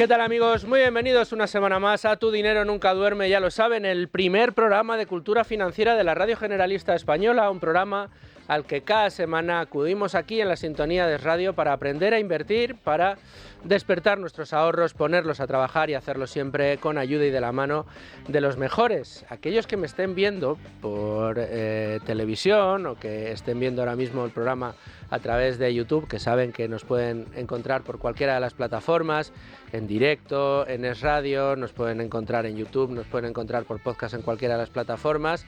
¿Qué tal, amigos? Muy bienvenidos una semana más a Tu Dinero Nunca Duerme, ya lo saben, el primer programa de cultura financiera de la Radio Generalista Española, un programa al que cada semana acudimos aquí en la sintonía de radio para aprender a invertir, para despertar nuestros ahorros, ponerlos a trabajar y hacerlo siempre con ayuda y de la mano de los mejores. Aquellos que me estén viendo por televisión o que estén viendo ahora mismo el programa a través de YouTube, que saben que nos pueden encontrar por cualquiera de las plataformas, en directo, en Es Radio, nos pueden encontrar en YouTube, nos pueden encontrar por podcast en cualquiera de las plataformas,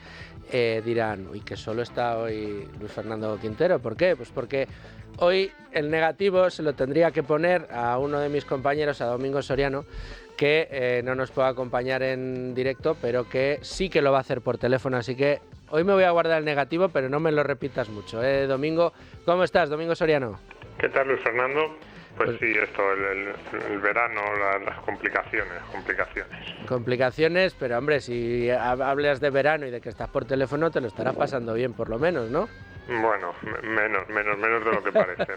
dirán, uy, que solo está hoy Luis Fernando Quintero. ¿Por qué? Pues porque hoy el negativo se lo tendría que poner a uno de mis compañeros, a Domingo Soriano, que no nos puede acompañar en directo, pero que sí que lo va a hacer por teléfono, así que hoy me voy a guardar el negativo, pero no me lo repitas mucho. Domingo, ¿cómo estás, Domingo Soriano? ¿Qué tal, Luis Fernando? Pues sí, esto, el verano, las complicaciones. Complicaciones, pero hombre, si hablas de verano y de que estás por teléfono, te lo estarás pasando bien, por lo menos, ¿no? Bueno, menos de lo que parece.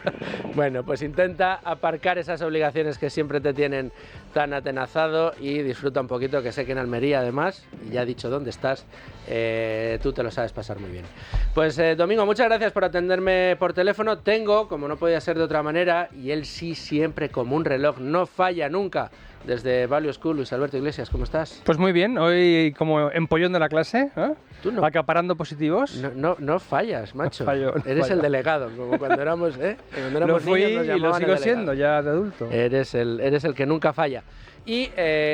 Bueno, pues intenta aparcar esas obligaciones que siempre te tienen tan atenazado y disfruta un poquito, que sé que en Almería, además, y ya he dicho dónde estás, tú te lo sabes pasar muy bien. Pues Domingo, muchas gracias por atenderme por teléfono. Tengo, como no podía ser de otra manera, y él sí siempre como un reloj, no falla nunca, desde Value School, Luis Alberto Iglesias, ¿cómo estás? Pues muy bien, hoy como empollón de la clase, ¿eh? Tú no, acaparando positivos. No fallas, macho. No fallo. Eres el delegado, como cuando éramos, cuando éramos lo fui niños nos y lo llamaban sigo el delegado. siendo ya de adulto. Eres el que nunca falla. Y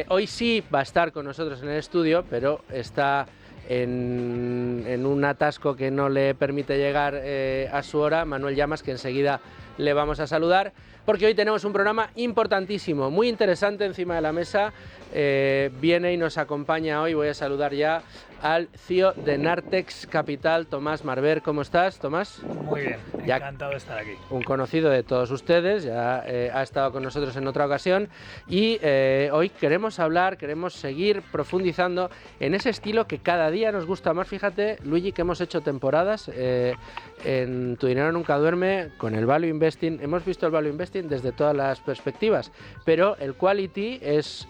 hoy sí va a estar con nosotros en el estudio, pero está en un atasco que no le permite llegar a su hora, Manuel Llamas, que enseguida le vamos a saludar, porque hoy tenemos un programa importantísimo, muy interesante encima de la mesa. Viene y nos acompaña hoy, voy a saludar ya al CEO de Nartex Capital, Tomás Marber. ¿Cómo estás, Tomás? Muy bien, encantado de estar aquí. Un conocido de todos ustedes, ya ha estado con nosotros en otra ocasión y hoy queremos seguir profundizando en ese estilo que cada día nos gusta más. Fíjate, Luigi, que hemos hecho temporadas en Tu Dinero Nunca Duerme con el Value Investing. Hemos visto el Value Investing desde todas las perspectivas, pero el Quality es...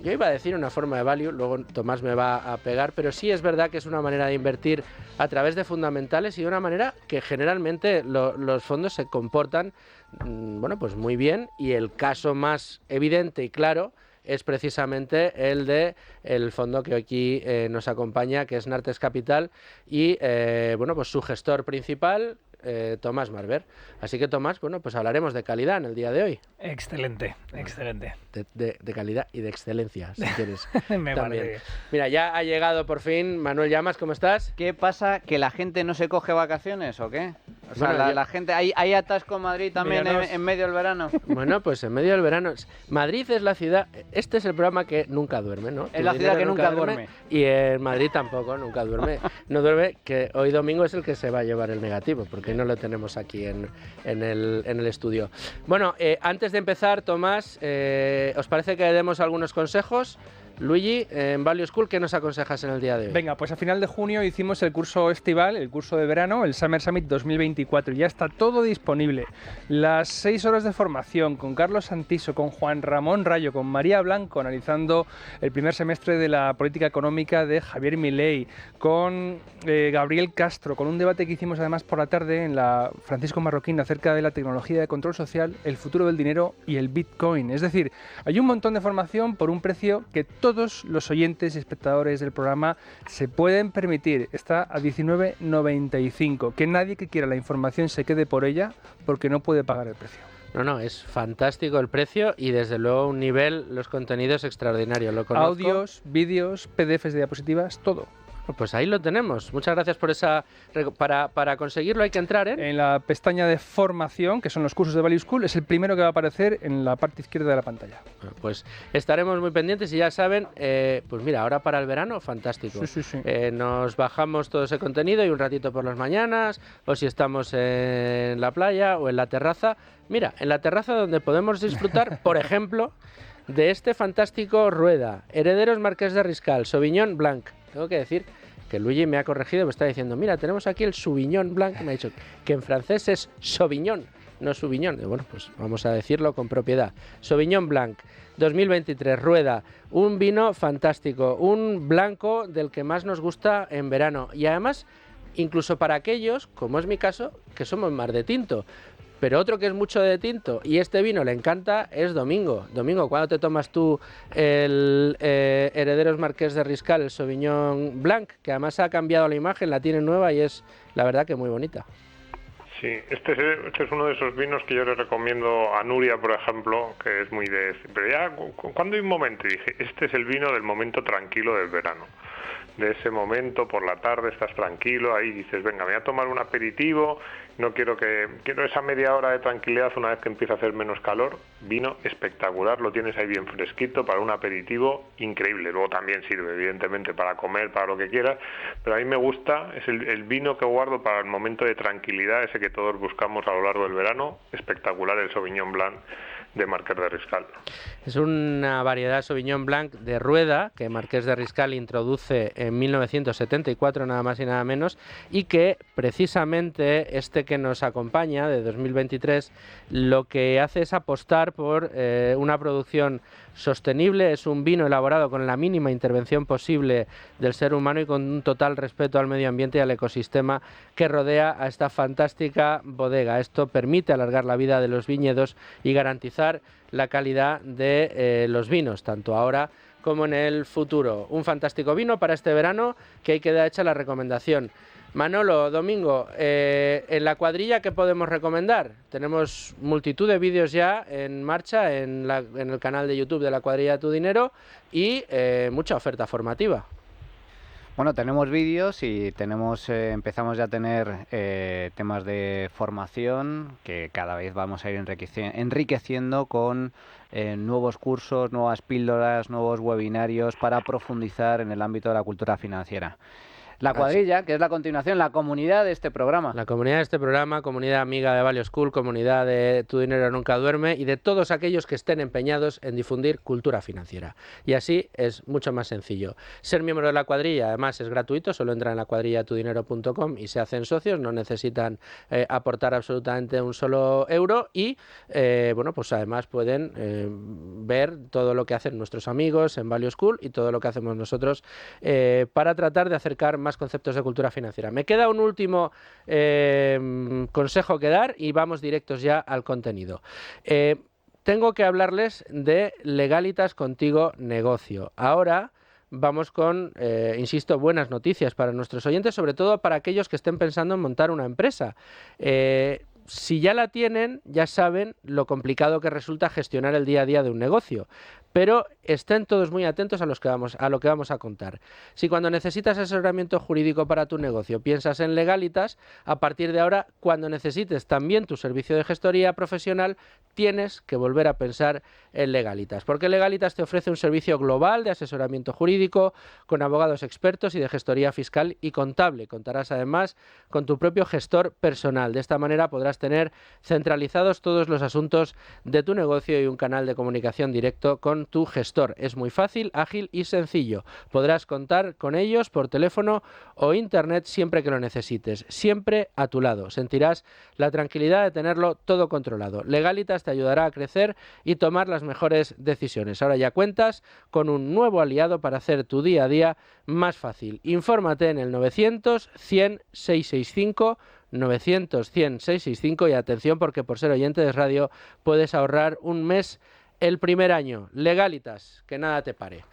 Yo iba a decir una forma de value, luego Tomás me va a pegar, pero sí es verdad que es una manera de invertir a través de fundamentales y de una manera que generalmente los fondos se comportan, bueno, pues muy bien, y el caso más evidente y claro es precisamente el de el fondo que aquí nos acompaña, que es Nartex Capital, y bueno, pues su gestor principal, Tomás Marber. Así que, Tomás, bueno, pues hablaremos de calidad en el día de hoy. Excelente. De calidad y de excelencia, si quieres. Me también. parece. Mira, ya ha llegado por fin Manuel Llamas, ¿cómo estás? ¿Qué pasa? ¿Que la gente no se coge vacaciones o qué? O sea, Bueno, la gente... ¿Hay atasco en Madrid también en medio del verano? Bueno, pues en medio del verano. Madrid es la ciudad... Este es el programa que nunca duerme, ¿no? Es la ciudad que nunca duerme. Y en Madrid tampoco, nunca duerme. No duerme, que hoy domingo es el que se va a llevar el negativo, porque no lo tenemos aquí en el estudio. Bueno, antes de empezar, Tomás, ¿os parece que demos algunos consejos? Luigi, en Value School, ¿qué nos aconsejas en el día de hoy? Venga, pues a final de junio hicimos el curso estival, el curso de verano, el Summer Summit 2024. Ya está todo disponible. Las 6 horas de formación con Carlos Santiso, con Juan Ramón Rayo, con María Blanco, analizando el primer semestre de la política económica de Javier Milei, con Gabriel Castro, con un debate que hicimos además por la tarde en la Francisco Marroquín acerca de la tecnología de control social, el futuro del dinero y el Bitcoin. Es decir, hay un montón de formación por un precio que todos los oyentes y espectadores del programa se pueden permitir. Está a 19,95. Que nadie que quiera la información se quede por ella porque no puede pagar el precio. No, es fantástico el precio y desde luego un nivel, los contenidos extraordinarios. Lo conozco. Audios, vídeos, PDFs de diapositivas, todo. Pues ahí lo tenemos. Muchas gracias por esa... Para conseguirlo hay que entrar en la pestaña de formación, que son los cursos de Value School, es el primero que va a aparecer en la parte izquierda de la pantalla. Pues estaremos muy pendientes y ya saben, pues mira, ahora para el verano, fantástico. Sí. Nos bajamos todo ese contenido y un ratito por las mañanas, o si estamos en la playa o en la terraza. Mira, en la terraza donde podemos disfrutar, por ejemplo, de este fantástico Rueda, Herederos Marqués de Riscal, Sauvignon Blanc. Tengo que decir que Luigi me ha corregido, me está diciendo, mira, tenemos aquí el Sauvignon Blanc, me ha dicho que en francés es Sauvignon, no Sauvignon. Bueno, pues vamos a decirlo con propiedad. Sauvignon Blanc 2023, Rueda, un vino fantástico, un blanco del que más nos gusta en verano y además incluso para aquellos, como es mi caso, que somos más de tinto. Pero otro que es mucho de tinto y este vino le encanta es Domingo. Domingo, ¿cuándo te tomas tú el Herederos Marqués de Riscal, el Sauvignon Blanc? Que además ha cambiado la imagen, la tiene nueva y es la verdad que muy bonita. Sí, este es uno de esos vinos que yo le recomiendo a Nuria, por ejemplo, que es muy de... Pero ya, cuando hay un momento, y dije, este es el vino del momento tranquilo del verano. De ese momento, por la tarde, estás tranquilo, ahí dices, venga, me voy a tomar un aperitivo, quiero esa media hora de tranquilidad una vez que empieza a hacer menos calor. Vino espectacular, lo tienes ahí bien fresquito para un aperitivo increíble. Luego también sirve, evidentemente, para comer, para lo que quieras, pero a mí me gusta, es el vino que guardo para el momento de tranquilidad, ese que todos buscamos a lo largo del verano. Espectacular el Sauvignon Blanc de Marqués de Riscal. Es una variedad Sauvignon Blanc de Rueda que Marqués de Riscal introduce en 1974, nada más y nada menos, y que precisamente este que nos acompaña de 2023 lo que hace es apostar por una producción sostenible. Es un vino elaborado con la mínima intervención posible del ser humano y con un total respeto al medio ambiente y al ecosistema que rodea a esta fantástica bodega. Esto permite alargar la vida de los viñedos y garantizar la calidad de los vinos, tanto ahora como en el futuro. Un fantástico vino para este verano que ahí queda hecha la recomendación. Manolo, Domingo, en la cuadrilla, ¿qué podemos recomendar? Tenemos multitud de vídeos ya en marcha en el canal de YouTube de la cuadrilla de Tu Dinero y mucha oferta formativa. Bueno, tenemos vídeos y empezamos ya a tener temas de formación que cada vez vamos a ir enriqueciendo con nuevos cursos, nuevas píldoras, nuevos webinarios para profundizar en el ámbito de la cultura financiera. La cuadrilla, que es la continuación, la comunidad de este programa. La comunidad de este programa, comunidad amiga de Value School, comunidad de Tu Dinero Nunca Duerme y de todos aquellos que estén empeñados en difundir cultura financiera. Y así es mucho más sencillo. Ser miembro de la cuadrilla, además, es gratuito, solo entran en la cuadrilla tudinero.com y se hacen socios, no necesitan aportar absolutamente un solo euro y, bueno, pues además pueden ver todo lo que hacen nuestros amigos en Value School y todo lo que hacemos nosotros para tratar de acercar más conceptos de cultura financiera. Me queda un último consejo que dar y vamos directos ya al contenido. Tengo que hablarles de Legalitas Contigo Negocio. Ahora vamos con, insisto, buenas noticias para nuestros oyentes, sobre todo para aquellos que estén pensando en montar una empresa. Si ya la tienen, ya saben lo complicado que resulta gestionar el día a día de un negocio. Pero estén todos muy atentos a lo que vamos a contar. Si cuando necesitas asesoramiento jurídico para tu negocio piensas en Legalitas, a partir de ahora, cuando necesites también tu servicio de gestoría profesional, tienes que volver a pensar en Legalitas. Porque Legalitas te ofrece un servicio global de asesoramiento jurídico con abogados expertos y de gestoría fiscal y contable. Contarás además con tu propio gestor personal. De esta manera podrás tener centralizados todos los asuntos de tu negocio y un canal de comunicación directo con tu gestor. Es muy fácil, ágil y sencillo. Podrás contar con ellos por teléfono o internet siempre que lo necesites, siempre a tu lado. Sentirás la tranquilidad de tenerlo todo controlado. Legalitas te ayudará a crecer y tomar las mejores decisiones. Ahora ya cuentas con un nuevo aliado para hacer tu día a día más fácil. Infórmate en el 900 100 665 900 100 665 y atención porque por ser oyente de radio puedes ahorrar un mes el primer año. Legalitas, que nada te pare.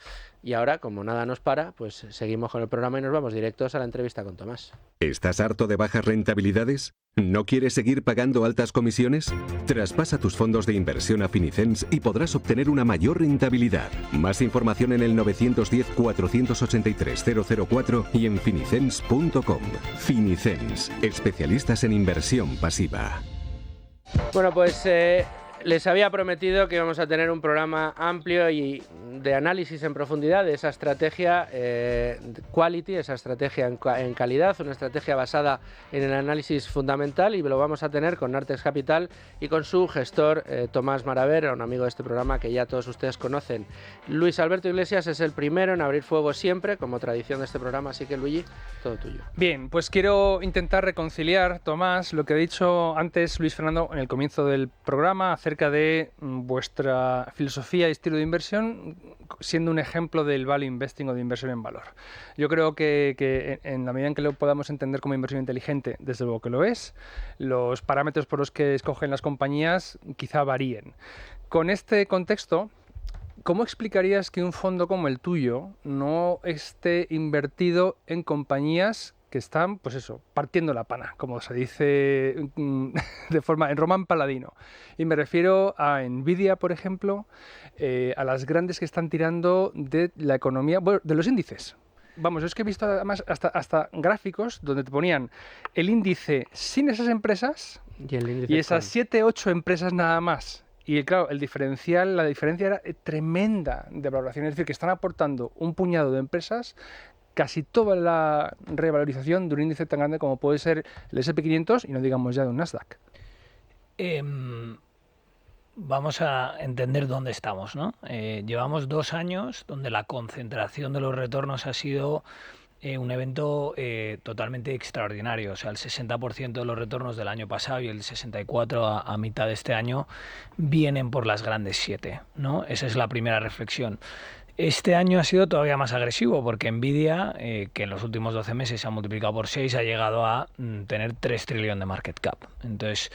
Y ahora, como nada nos para, pues seguimos con el programa y nos vamos directos a la entrevista con Tomás. ¿Estás harto de bajas rentabilidades? ¿No quieres seguir pagando altas comisiones? Traspasa tus fondos de inversión a Finicens y podrás obtener una mayor rentabilidad. Más información en el 910-483-004 y en finicens.com. Finicens, especialistas en inversión pasiva. Bueno, pues Les había prometido que íbamos a tener un programa amplio y de análisis en profundidad de esa estrategia quality, esa estrategia en calidad, una estrategia basada en el análisis fundamental, y lo vamos a tener con Nartex Capital y con su gestor Tomás Maravera, un amigo de este programa que ya todos ustedes conocen. Luis Alberto Iglesias es el primero en abrir fuego siempre, como tradición de este programa, así que Luigi, todo tuyo. Bien, pues quiero intentar reconciliar, Tomás, lo que ha dicho antes Luis Fernando en el comienzo del programa acerca de vuestra filosofía y estilo de inversión, siendo un ejemplo del value investing o de inversión en valor. Yo creo que en la medida en que lo podamos entender como inversión inteligente, desde luego que lo es, los parámetros por los que escogen las compañías quizá varíen. Con este contexto, ¿cómo explicarías que un fondo como el tuyo no esté invertido en compañías que están, pues eso, partiendo la pana, como se dice de forma en román paladino? Y me refiero a Nvidia, por ejemplo, a las grandes que están tirando de la economía, bueno, de los índices. Vamos, es que he visto además hasta gráficos donde te ponían el índice sin esas empresas y esas 7, 8 empresas nada más. Y claro, la diferencia era tremenda de valoración, es decir, que están aportando un puñado de empresas casi toda la revalorización de un índice tan grande como puede ser el S&P 500 y no digamos ya de un Nasdaq. Vamos a entender dónde estamos, ¿no? Llevamos 2 años donde la concentración de los retornos ha sido un evento totalmente extraordinario. O sea, el 60% de los retornos del año pasado y el 64% a mitad de este año vienen por las grandes 7, ¿no? Esa es la primera reflexión. Este año ha sido todavía más agresivo porque Nvidia, que en los últimos 12 meses se ha multiplicado por 6, ha llegado a tener 3 trillones de market cap. Entonces,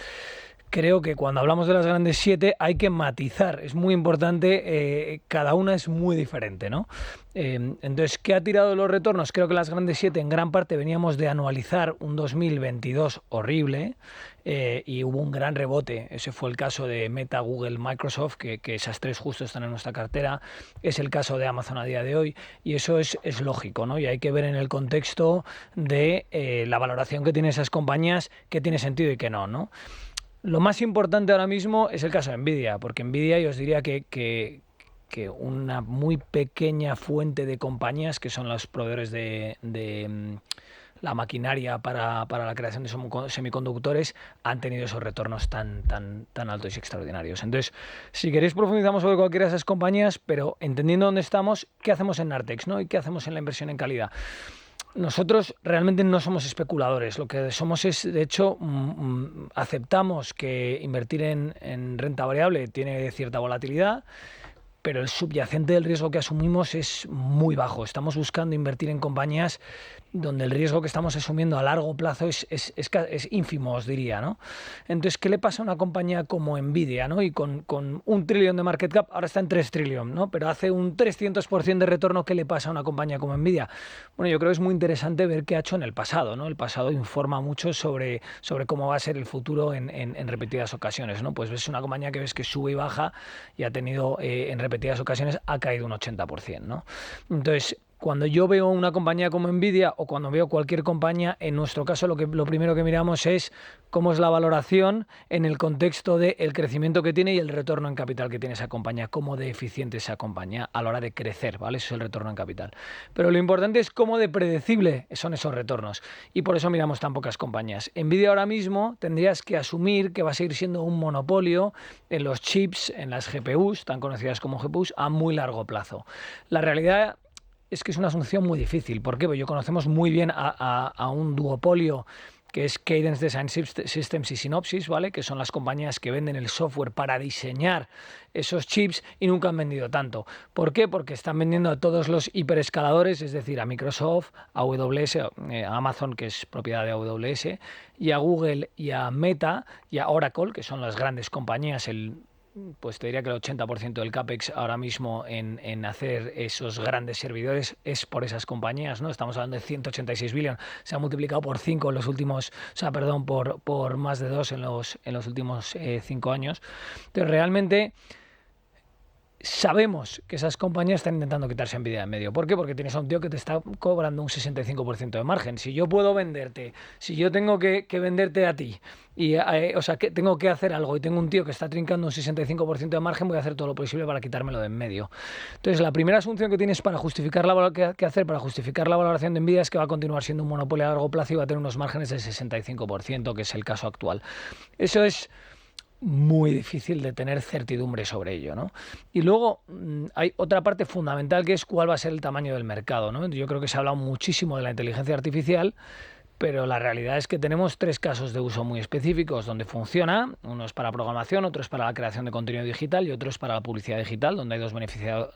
creo que cuando hablamos de las grandes 7 hay que matizar, es muy importante, cada una es muy diferente, ¿no? Entonces, ¿qué ha tirado los retornos? Creo que las grandes 7 en gran parte veníamos de anualizar un 2022 horrible y hubo un gran rebote. Ese fue el caso de Meta, Google, Microsoft, que esas 3 justo están en nuestra cartera. Es el caso de Amazon a día de hoy y eso es lógico, ¿no? Y hay que ver en el contexto de la valoración que tienen esas compañías, qué tiene sentido y qué no, ¿no? Lo más importante ahora mismo es el caso de Nvidia, porque Nvidia yo os diría que una muy pequeña fuente de compañías que son los proveedores de la maquinaria para la creación de semiconductores han tenido esos retornos tan altos y extraordinarios. Entonces, si queréis profundizamos sobre cualquiera de esas compañías, pero entendiendo dónde estamos, ¿qué hacemos en Nartex, ¿no? ¿Y qué hacemos en la inversión en calidad? Nosotros realmente no somos especuladores, lo que somos es, de hecho, aceptamos que invertir en renta variable tiene cierta volatilidad, pero el subyacente del riesgo que asumimos es muy bajo. Estamos buscando invertir en compañías donde el riesgo que estamos asumiendo a largo plazo es ínfimo, os diría, ¿no? Entonces, ¿qué le pasa a una compañía como Nvidia, ¿no? Y con 1 trillón de market cap, ahora está en 3 trillones, ¿no? Pero hace un 300% de retorno, ¿qué le pasa a una compañía como Nvidia? Bueno, yo creo que es muy interesante ver qué ha hecho en el pasado, ¿no? El pasado informa mucho sobre cómo va a ser el futuro en repetidas ocasiones, ¿no? Pues ves una compañía que ves que sube y baja y ha tenido en repetidas ocasiones ha caído un 80%, ¿no? Entonces, cuando yo veo una compañía como Nvidia o cuando veo cualquier compañía, en nuestro caso lo primero que miramos es cómo es la valoración en el contexto del crecimiento que tiene y el retorno en capital que tiene esa compañía, cómo de eficiente es esa compañía a la hora de crecer, ¿vale? Eso es el retorno en capital. Pero lo importante es cómo de predecible son esos retornos y por eso miramos tan pocas compañías. Nvidia ahora mismo tendrías que asumir que va a seguir siendo un monopolio en los chips, en las GPUs, tan conocidas como GPUs, a muy largo plazo. La realidad es que es una asunción muy difícil. ¿Por qué? Porque conocemos muy bien a un duopolio que es Cadence Design Systems y Synopsys, ¿vale? Que son las compañías que venden el software para diseñar esos chips y nunca han vendido tanto. ¿Por qué? Porque están vendiendo a todos los hiperescaladores, es decir, a Microsoft, a AWS, a Amazon, que es propiedad de AWS, y a Google y a Meta y a Oracle, que son las grandes compañías, pues te diría que el 80% del CAPEX ahora mismo en hacer esos grandes servidores es por esas compañías, ¿no? Estamos hablando de 186 billones, se ha multiplicado por 5 en los últimos, por más de 2 en los últimos 5 años. Entonces, realmente sabemos que esas compañías están intentando quitarse Nvidia en medio. ¿Por qué? Porque tienes a un tío que te está cobrando un 65% de margen. Si yo puedo venderte, si yo tengo que venderte a ti, y, o sea, que tengo que hacer algo y tengo un tío que está trincando un 65% de margen, voy a hacer todo lo posible para quitármelo de en medio. Entonces, la primera asunción que tienes para justificar para justificar la valoración de Nvidia es que va a continuar siendo un monopolio a largo plazo y va a tener unos márgenes del 65%, que es el caso actual. Eso es muy difícil de tener certidumbre sobre ello, ¿no? Y luego hay otra parte fundamental, que es cuál va a ser el tamaño del mercado, ¿no? Yo creo que se ha hablado muchísimo de la inteligencia artificial, pero la realidad es que tenemos 3 casos de uso muy específicos donde funciona. Uno es para programación, otro es para la creación de contenido digital y otro es para la publicidad digital, donde hay 2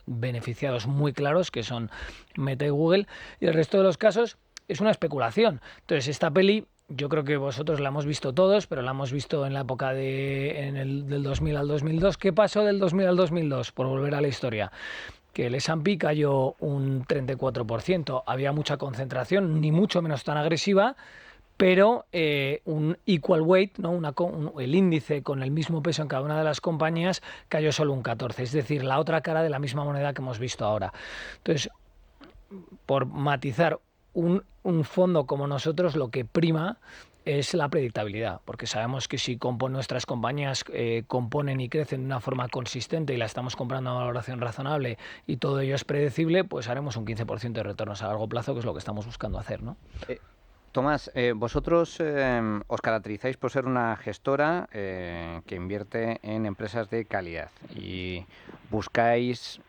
beneficiados muy claros, que son Meta y Google, y el resto de los casos es una especulación. Entonces, esta peli, yo creo que vosotros la hemos visto todos, pero la hemos visto en la época del 2000 al 2002. ¿Qué pasó del 2000 al 2002? Por volver a la historia. Que el S&P cayó un 34%. Había mucha concentración, ni mucho menos tan agresiva, pero un equal weight, ¿no? El índice con el mismo peso en cada una de las compañías cayó solo un 14%. Es decir, la otra cara de la misma moneda que hemos visto ahora. Entonces, por matizar, un fondo como nosotros lo que prima es la predictabilidad, porque sabemos que si nuestras compañías componen y crecen de una forma consistente y la estamos comprando a una valoración razonable y todo ello es predecible, pues haremos un 15% de retornos a largo plazo, que es lo que estamos buscando hacer, ¿no? Tomás, vosotros os caracterizáis por ser una gestora que invierte en empresas de calidad y buscáis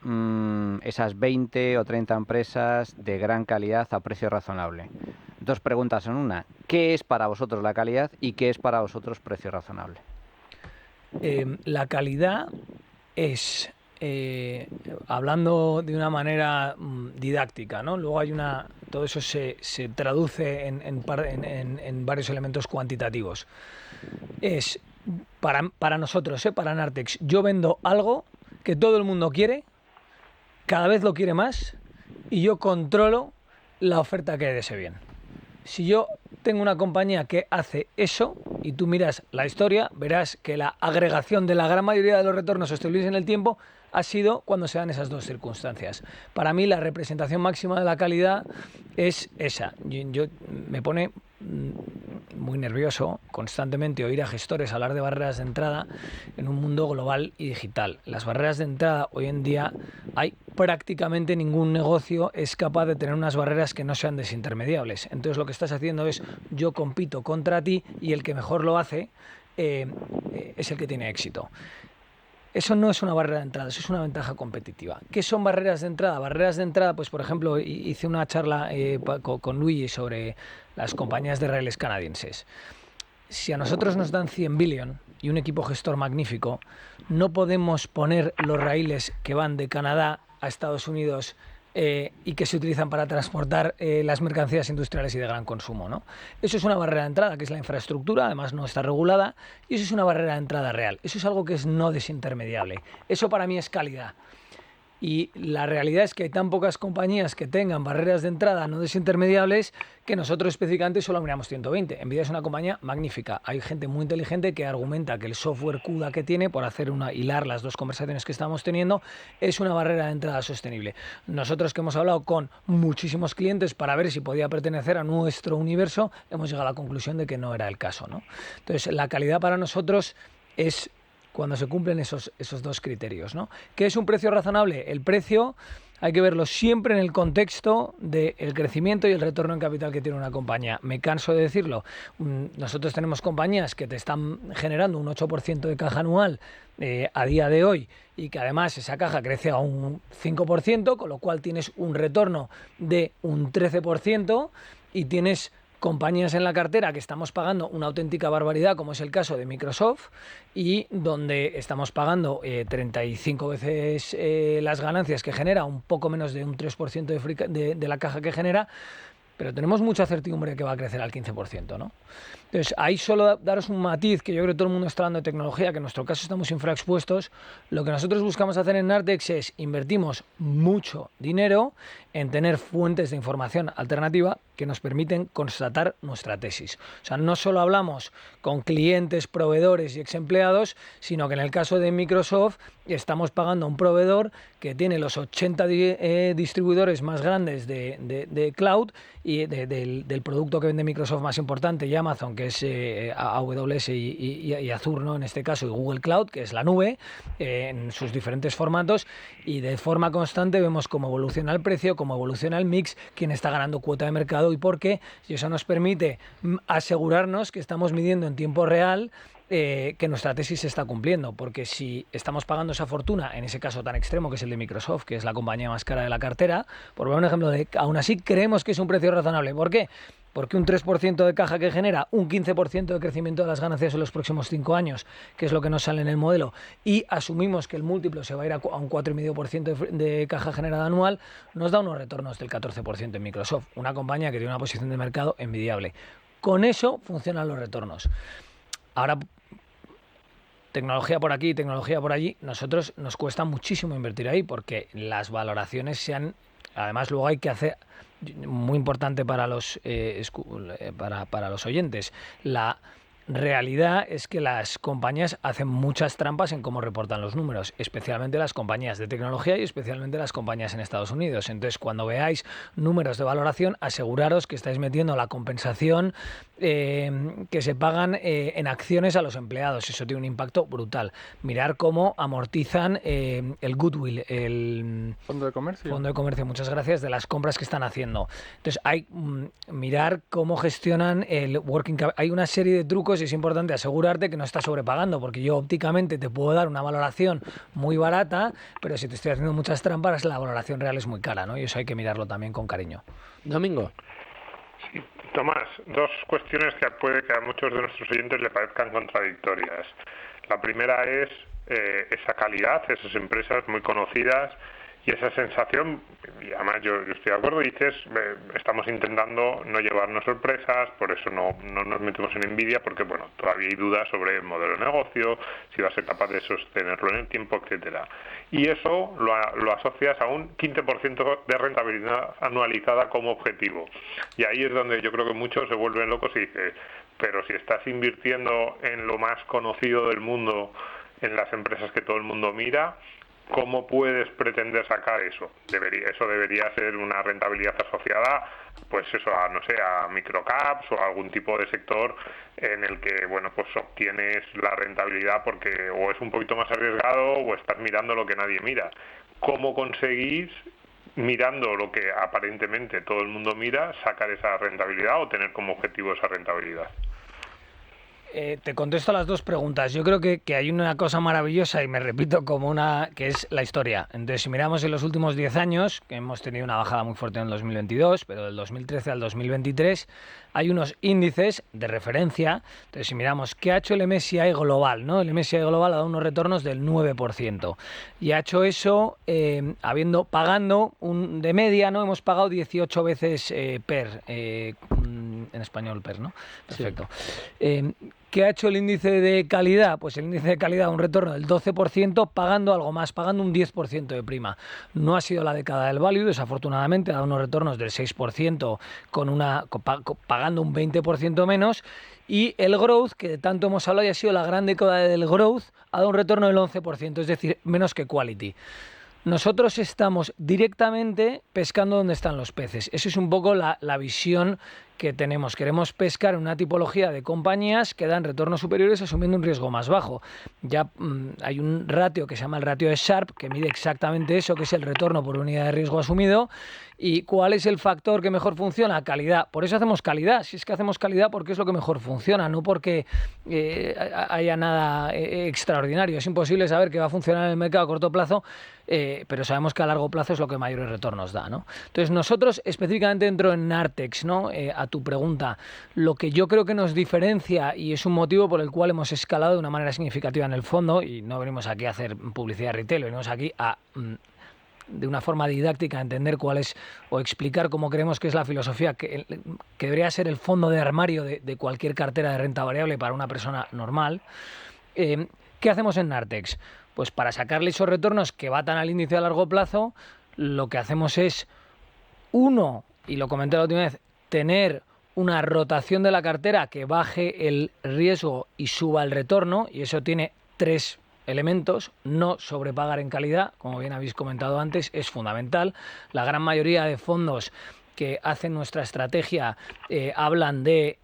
esas 20 o 30 empresas de gran calidad a precio razonable. 2 preguntas en una. ¿Qué es para vosotros la calidad y qué es para vosotros precio razonable? La calidad es, hablando de una manera didáctica, ¿no? Luego hay todo eso se traduce en varios elementos cuantitativos. Es para nosotros, para Nartex, yo vendo algo que todo el mundo quiere, cada vez lo quiere más, y yo controlo la oferta que hay de ese bien. Si yo tengo una compañía que hace eso y tú miras la historia, verás que la agregación de la gran mayoría de los retornos sostenibles en el tiempo ha sido cuando se dan esas 2 circunstancias. Para mí la representación máxima de la calidad es esa. Yo me pone muy nervioso constantemente oír a gestores hablar de barreras de entrada en un mundo global y digital. Las barreras de entrada hoy en día hay prácticamente ningún negocio es capaz de tener unas barreras que no sean desintermediables. Entonces lo que estás haciendo es yo compito contra ti y el que mejor lo hace es el que tiene éxito. Eso no es una barrera de entrada, eso es una ventaja competitiva. ¿Qué son barreras de entrada? Barreras de entrada, pues por ejemplo, hice una charla con Luigi sobre las compañías de raíles canadienses. Si a nosotros nos dan 100 billion y un equipo gestor magnífico, no podemos poner los raíles que van de Canadá a Estados Unidos y que se utilizan para transportar las mercancías industriales y de gran consumo, ¿no? Eso es una barrera de entrada, que es la infraestructura, además no está regulada, y eso es una barrera de entrada real. Eso es algo que es no desintermediable. Eso para mí es calidad. Y la realidad es que hay tan pocas compañías que tengan barreras de entrada no desintermediables que nosotros específicamente solo miramos 120. Nvidia es una compañía magnífica. Hay gente muy inteligente que argumenta que el software CUDA que tiene, por hilar las 2 conversaciones que estamos teniendo, es una barrera de entrada sostenible. Nosotros, que hemos hablado con muchísimos clientes para ver si podía pertenecer a nuestro universo, hemos llegado a la conclusión de que no era el caso, ¿no? Entonces, la calidad para nosotros es cuando se cumplen esos 2 criterios, ¿no? ¿Qué es un precio razonable? El precio hay que verlo siempre en el contexto del crecimiento y el retorno en capital que tiene una compañía. Me canso de decirlo. Nosotros tenemos compañías que te están generando un 8% de caja anual a día de hoy y que además esa caja crece a un 5%, con lo cual tienes un retorno de un 13% y tienes compañías en la cartera que estamos pagando una auténtica barbaridad, como es el caso de Microsoft, y donde estamos pagando 35 veces las ganancias que genera, un poco menos de un 3% de la caja que genera, pero tenemos mucha certidumbre de que va a crecer al 15%, ¿no? Entonces, ahí solo daros un matiz, que yo creo que todo el mundo está hablando de tecnología, que en nuestro caso estamos infraexpuestos. Lo que nosotros buscamos hacer en Nartex es invertimos mucho dinero en tener fuentes de información alternativa, que nos permiten constatar nuestra tesis. O sea, no solo hablamos con clientes, proveedores y ex empleados, sino que en el caso de Microsoft estamos pagando a un proveedor que tiene los 80 distribuidores más grandes de cloud y del producto que vende Microsoft más importante, y Amazon, que es AWS y Azure, ¿no? En este caso, y Google Cloud, que es la nube, en sus diferentes formatos, y de forma constante vemos cómo evoluciona el precio, cómo evoluciona el mix, quién está ganando cuota de mercado y por qué, y eso nos permite asegurarnos que estamos midiendo en tiempo real que nuestra tesis se está cumpliendo, porque si estamos pagando esa fortuna, en ese caso tan extremo que es el de Microsoft, que es la compañía más cara de la cartera, por poner un ejemplo, aún así creemos que es un precio razonable. ¿Por qué? Porque un 3% de caja que genera un 15% de crecimiento de las ganancias en los próximos 5 años, que es lo que nos sale en el modelo, y asumimos que el múltiplo se va a ir a un 4,5% de caja generada anual, nos da unos retornos del 14% en Microsoft, una compañía que tiene una posición de mercado envidiable. Con eso funcionan los retornos. Ahora, tecnología por aquí, tecnología por allí, nosotros nos cuesta muchísimo invertir ahí porque las valoraciones se han... Además, luego hay que hacer, muy importante para los oyentes, la realidad es que las compañías hacen muchas trampas en cómo reportan los números, especialmente las compañías de tecnología y especialmente las compañías en Estados Unidos. Entonces, cuando veáis números de valoración, aseguraros que estáis metiendo la compensación que se pagan en acciones a los empleados. Eso tiene un impacto brutal. Mirar cómo amortizan el goodwill, el Fondo de comercio. Fondo de comercio, muchas gracias, de las compras que están haciendo. Entonces, hay mirar cómo gestionan el working capital. Hay una serie de trucos y es importante asegurarte que no estás sobrepagando, porque yo ópticamente te puedo dar una valoración muy barata, pero si te estoy haciendo muchas trampas, la valoración real es muy cara, ¿no? Y eso hay que mirarlo también con cariño. Domingo. Sí, Tomás, dos cuestiones que puede que a muchos de nuestros oyentes le parezcan contradictorias. La primera es esa calidad, esas empresas muy conocidas y esa sensación, y además yo estoy de acuerdo, dices, estamos intentando no llevarnos sorpresas, por eso no nos metemos en envidia, porque bueno, todavía hay dudas sobre el modelo de negocio, si va a ser capaz de sostenerlo en el tiempo, etcétera. Y eso lo asocias a un 15% de rentabilidad anualizada como objetivo. Y ahí es donde yo creo que muchos se vuelven locos y dicen, pero si estás invirtiendo en lo más conocido del mundo, en las empresas que todo el mundo mira, ¿cómo puedes pretender sacar eso? Eso debería ser una rentabilidad asociada, pues eso, a microcaps o a algún tipo de sector en el que, bueno, pues obtienes la rentabilidad porque o es un poquito más arriesgado o estás mirando lo que nadie mira. ¿Cómo conseguís, mirando lo que aparentemente todo el mundo mira, sacar esa rentabilidad o tener como objetivo esa rentabilidad? Te contesto a las dos preguntas. Yo creo que hay una cosa maravillosa y me repito como una, que es la historia. Entonces, si miramos en los últimos 10 años, que hemos tenido una bajada muy fuerte en el 2022, pero del 2013 al 2023 hay unos índices de referencia. Entonces, si miramos qué ha hecho el MSCI Global, ¿no? El MSCI Global ha dado unos retornos del 9%. Y ha hecho eso pagando de media, ¿no? Hemos pagado 18 veces PER, en español PER, ¿no? Perfecto. Sí. ¿Qué ha hecho el índice de calidad? Pues el índice de calidad un retorno del 12%, pagando algo más, pagando un 10% de prima. No ha sido la década del value, desafortunadamente, ha dado unos retornos del 6%, pagando un 20% menos. Y el growth, que de tanto hemos hablado y ha sido la gran década del growth, ha dado un retorno del 11%, es decir, menos que quality. Nosotros estamos directamente pescando donde están los peces. Esa es un poco la visión que tenemos. Queremos pescar en una tipología de compañías que dan retornos superiores asumiendo un riesgo más bajo. Ya hay un ratio que se llama el ratio de Sharpe, que mide exactamente eso, que es el retorno por unidad de riesgo asumido. ¿Y cuál es el factor que mejor funciona? Calidad. Por eso hacemos calidad. Si es que hacemos calidad porque es lo que mejor funciona, no porque haya nada extraordinario. Es imposible saber qué va a funcionar en el mercado a corto plazo, pero sabemos que a largo plazo es lo que mayores retornos da, ¿no? Entonces nosotros específicamente dentro en Nartex, ¿no? A tu pregunta, lo que yo creo que nos diferencia y es un motivo por el cual hemos escalado de una manera significativa en el fondo, y no venimos aquí a hacer publicidad retail, venimos aquí a de una forma didáctica entender cuál es o explicar cómo creemos que es la filosofía que debería ser el fondo de armario de cualquier cartera de renta variable para una persona normal. ¿Qué hacemos en Nartex? Pues para sacarle esos retornos que batan al índice a largo plazo, lo que hacemos es, y lo comenté la última vez, tener una rotación de la cartera que baje el riesgo y suba el retorno, y eso tiene 3 elementos. No sobrepagar en calidad, como bien habéis comentado antes, es fundamental. La gran mayoría de fondos que hacen nuestra estrategia hablan de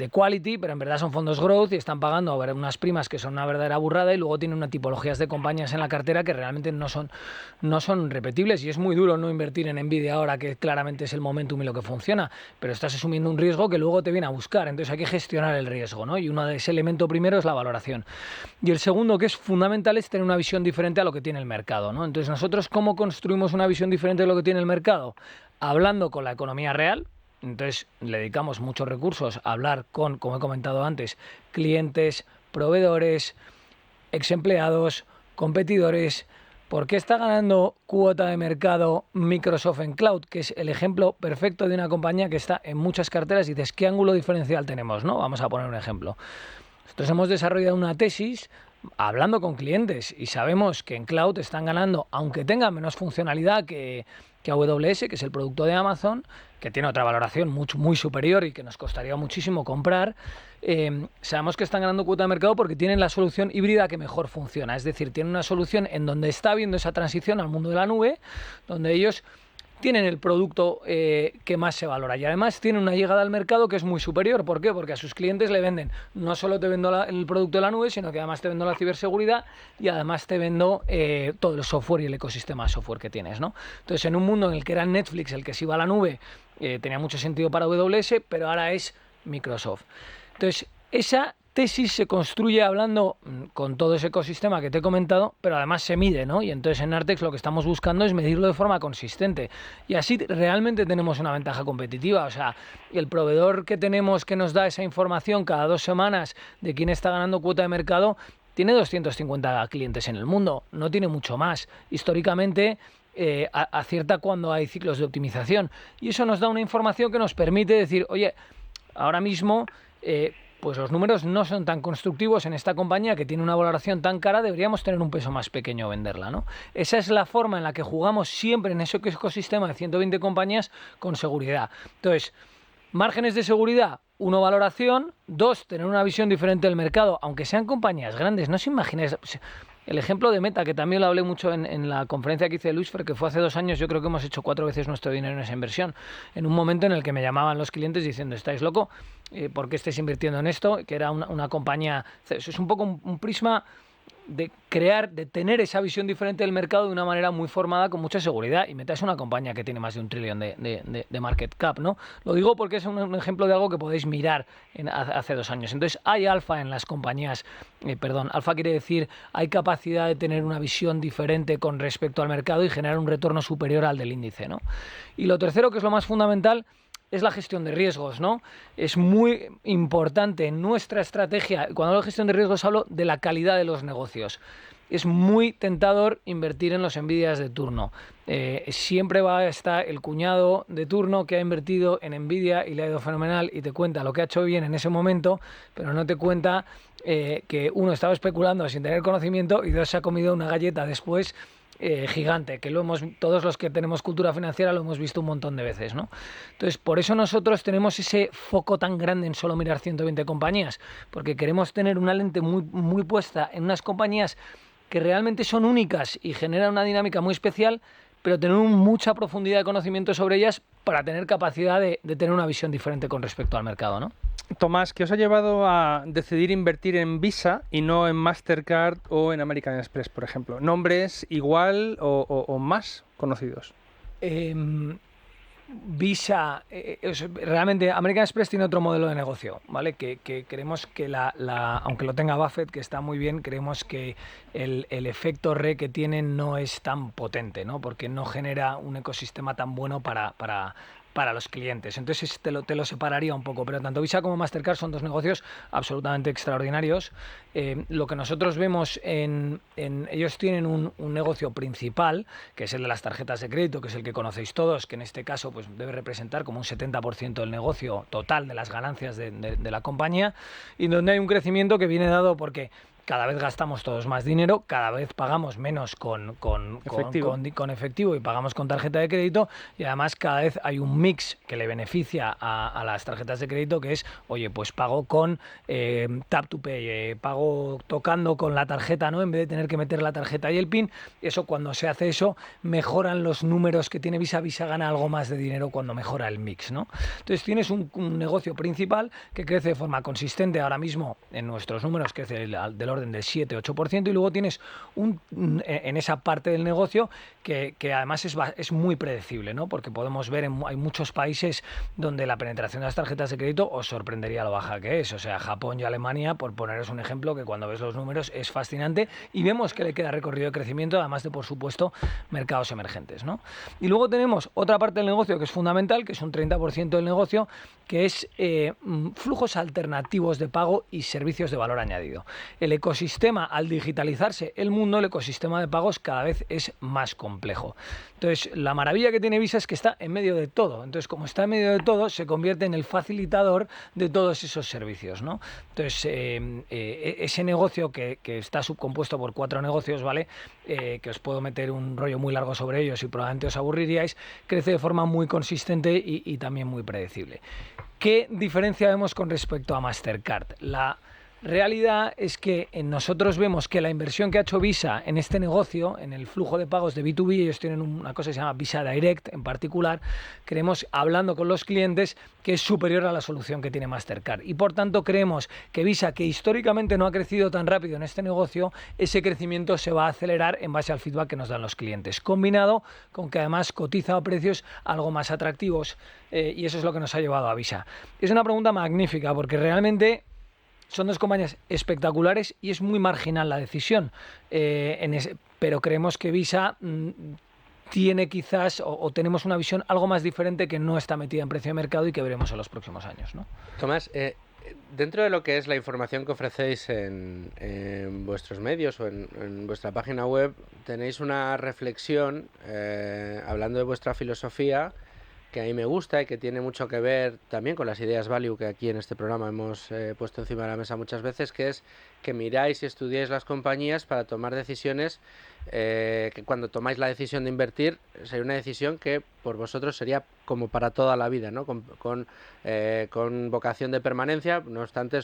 quality, pero en verdad son fondos growth y están pagando unas primas que son una verdadera burrada, y luego tienen unas tipologías de compañías en la cartera que realmente no son repetibles, y es muy duro no invertir en Nvidia ahora, que claramente es el momentum y lo que funciona, pero estás asumiendo un riesgo que luego te viene a buscar. Entonces hay que gestionar el riesgo, ¿no? Y uno de ese elemento primero es la valoración, y el segundo, que es fundamental, es tener una visión diferente a lo que tiene el mercado, ¿no? Entonces nosotros, ¿cómo construimos una visión diferente de lo que tiene el mercado? Hablando con la economía real. Entonces le dedicamos muchos recursos a hablar con, como he comentado antes, clientes, proveedores, exempleados, competidores. ¿Por qué está ganando cuota de mercado Microsoft en cloud? Que es el ejemplo perfecto de una compañía que está en muchas carteras, y dices, ¿qué ángulo diferencial tenemos, no? Vamos a poner un ejemplo. Nosotros hemos desarrollado una tesis hablando con clientes y sabemos que en cloud están ganando, aunque tengan menos funcionalidad que AWS, que es el producto de Amazon, que tiene otra valoración muy superior y que nos costaría muchísimo comprar. Sabemos que están ganando cuota de mercado porque tienen la solución híbrida que mejor funciona, es decir, tienen una solución en donde está habiendo esa transición al mundo de la nube, donde ellos tienen el producto que más se valora, y además tienen una llegada al mercado que es muy superior. ¿Por qué? Porque a sus clientes le venden, no solo te vendo el producto de la nube, sino que además te vendo la ciberseguridad, y además te vendo todo el software y el ecosistema de software que tienes, ¿no? Entonces, en un mundo en el que era Netflix el que se iba a la nube, tenía mucho sentido para AWS, pero ahora es Microsoft. Entonces, esa tesis se construye hablando con todo ese ecosistema que te he comentado, pero además se mide, ¿no? Y entonces en Nartex lo que estamos buscando es medirlo de forma consistente, y así realmente tenemos una ventaja competitiva. O sea, el proveedor que tenemos, que nos da esa información cada 2 semanas de quién está ganando cuota de mercado, tiene 250 clientes en el mundo, no tiene mucho más. Históricamente acierta cuando hay ciclos de optimización, y eso nos da una información que nos permite decir, oye, ahora mismo pues los números no son tan constructivos en esta compañía que tiene una valoración tan cara, deberíamos tener un peso más pequeño venderla, ¿no? Esa es la forma en la que jugamos siempre en ese ecosistema de 120 compañías con seguridad. Entonces, márgenes de seguridad, 1, valoración, 2, tener una visión diferente del mercado, aunque sean compañías grandes. No os imaginéis el ejemplo de Meta, que también lo hablé mucho en la conferencia que hice de Luisfer, que fue hace 2 años. Yo creo que hemos hecho 4 veces nuestro dinero en esa inversión, en un momento en el que me llamaban los clientes diciendo, ¿estáis loco? ¿Por qué estáis invirtiendo en esto? Que era una compañía. Es un poco un prisma de tener esa visión diferente del mercado de una manera muy formada, con mucha seguridad. Y Meta es una compañía que tiene más de $1 trillón de market cap, ¿no? Lo digo porque es un ejemplo de algo que podéis mirar hace 2 años. Entonces, hay alfa en las compañías. Alfa quiere decir, hay capacidad de tener una visión diferente con respecto al mercado y generar un retorno superior al del índice, ¿no? Y lo tercero, que es lo más fundamental, es la gestión de riesgos, ¿no? Es muy importante en nuestra estrategia. Cuando hablo de gestión de riesgos, hablo de la calidad de los negocios. Es muy tentador invertir en los Nvidias de turno. Siempre va a estar el cuñado de turno que ha invertido en Nvidia y le ha ido fenomenal, y te cuenta lo que ha hecho bien en ese momento, pero no te cuenta que 1, estaba especulando sin tener conocimiento, y 2, se ha comido una galleta después gigante, que todos los que tenemos cultura financiera lo hemos visto un montón de veces, ¿no? Entonces, por eso nosotros tenemos ese foco tan grande en solo mirar 120 compañías, porque queremos tener una lente muy puesta en unas compañías que realmente son únicas y generan una dinámica muy especial, pero tener mucha profundidad de conocimiento sobre ellas para tener capacidad de tener una visión diferente con respecto al mercado, ¿no? Tomás, ¿qué os ha llevado a decidir invertir en Visa y no en Mastercard o en American Express, por ejemplo? ¿Nombres igual o más conocidos? Visa, realmente American Express tiene otro modelo de negocio, ¿vale? Que creemos que aunque lo tenga Buffett, que está muy bien, creemos que el efecto re que tiene no es tan potente, ¿no? Porque no genera un ecosistema tan bueno para los clientes. Entonces te lo separaría un poco, pero tanto Visa como Mastercard son 2 negocios absolutamente extraordinarios. Lo que nosotros vemos ellos tienen un negocio principal, que es el de las tarjetas de crédito, que es el que conocéis todos, que en este caso pues debe representar como un 70% del negocio total de las ganancias de la compañía, y donde hay un crecimiento que viene dado porque cada vez gastamos todos más dinero, cada vez pagamos menos con efectivo y pagamos con tarjeta de crédito, y además cada vez hay un mix que le beneficia a las tarjetas de crédito, que es, oye, pues pago con Tap to Pay, pago tocando con la tarjeta, ¿no? En vez de tener que meter la tarjeta y el PIN. Eso, cuando se hace eso, mejoran los números que tiene Visa. Visa gana algo más de dinero cuando mejora el mix, ¿no? Entonces tienes un negocio principal que crece de forma consistente. Ahora mismo en nuestros números crece del orden del 7-8%, y luego tienes en esa parte del negocio que además es muy predecible, ¿no? Porque podemos ver, hay muchos países donde la penetración de las tarjetas de crédito os sorprendería lo baja que es. O sea, Japón y Alemania, por poneros un ejemplo, que cuando ves los números es fascinante, y vemos que le queda recorrido de crecimiento, además de, por supuesto, mercados emergentes, ¿no? Y luego tenemos otra parte del negocio que es fundamental, que es un 30% del negocio, que es flujos alternativos de pago y servicios de valor añadido. El ecosistema, al digitalizarse el mundo, el ecosistema de pagos cada vez es más complejo. Entonces, la maravilla que tiene Visa es que está en medio de todo. Entonces, como está en medio de todo, se convierte en el facilitador de todos esos servicios, ¿no? Entonces, ese negocio que está subcompuesto por 4 negocios, ¿vale? Que os puedo meter un rollo muy largo sobre ellos y probablemente os aburriríais, crece de forma muy consistente y también muy predecible. ¿Qué diferencia vemos con respecto a Mastercard? La realidad es que nosotros vemos que la inversión que ha hecho Visa en este negocio, en el flujo de pagos de B2B, ellos tienen una cosa que se llama Visa Direct en particular, creemos, hablando con los clientes, que es superior a la solución que tiene Mastercard. Y por tanto creemos que Visa, que históricamente no ha crecido tan rápido en este negocio, ese crecimiento se va a acelerar en base al feedback que nos dan los clientes, combinado con que además cotiza a precios algo más atractivos, y eso es lo que nos ha llevado a Visa. Es una pregunta magnífica, porque realmente son 2 compañías espectaculares y es muy marginal la decisión, pero creemos que Visa tiene quizás, o tenemos una visión algo más diferente, que no está metida en precio de mercado y que veremos en los próximos años, ¿no? Tomás, dentro de lo que es la información que ofrecéis en vuestros medios o en vuestra página web, tenéis una reflexión hablando de vuestra filosofía, que a mí me gusta y que tiene mucho que ver también con las ideas value que aquí en este programa hemos puesto encima de la mesa muchas veces, que es que miráis y estudiáis las compañías para tomar decisiones, que cuando tomáis la decisión de invertir sería una decisión que por vosotros sería como para toda la vida, ¿no? Con vocación de permanencia. No obstante,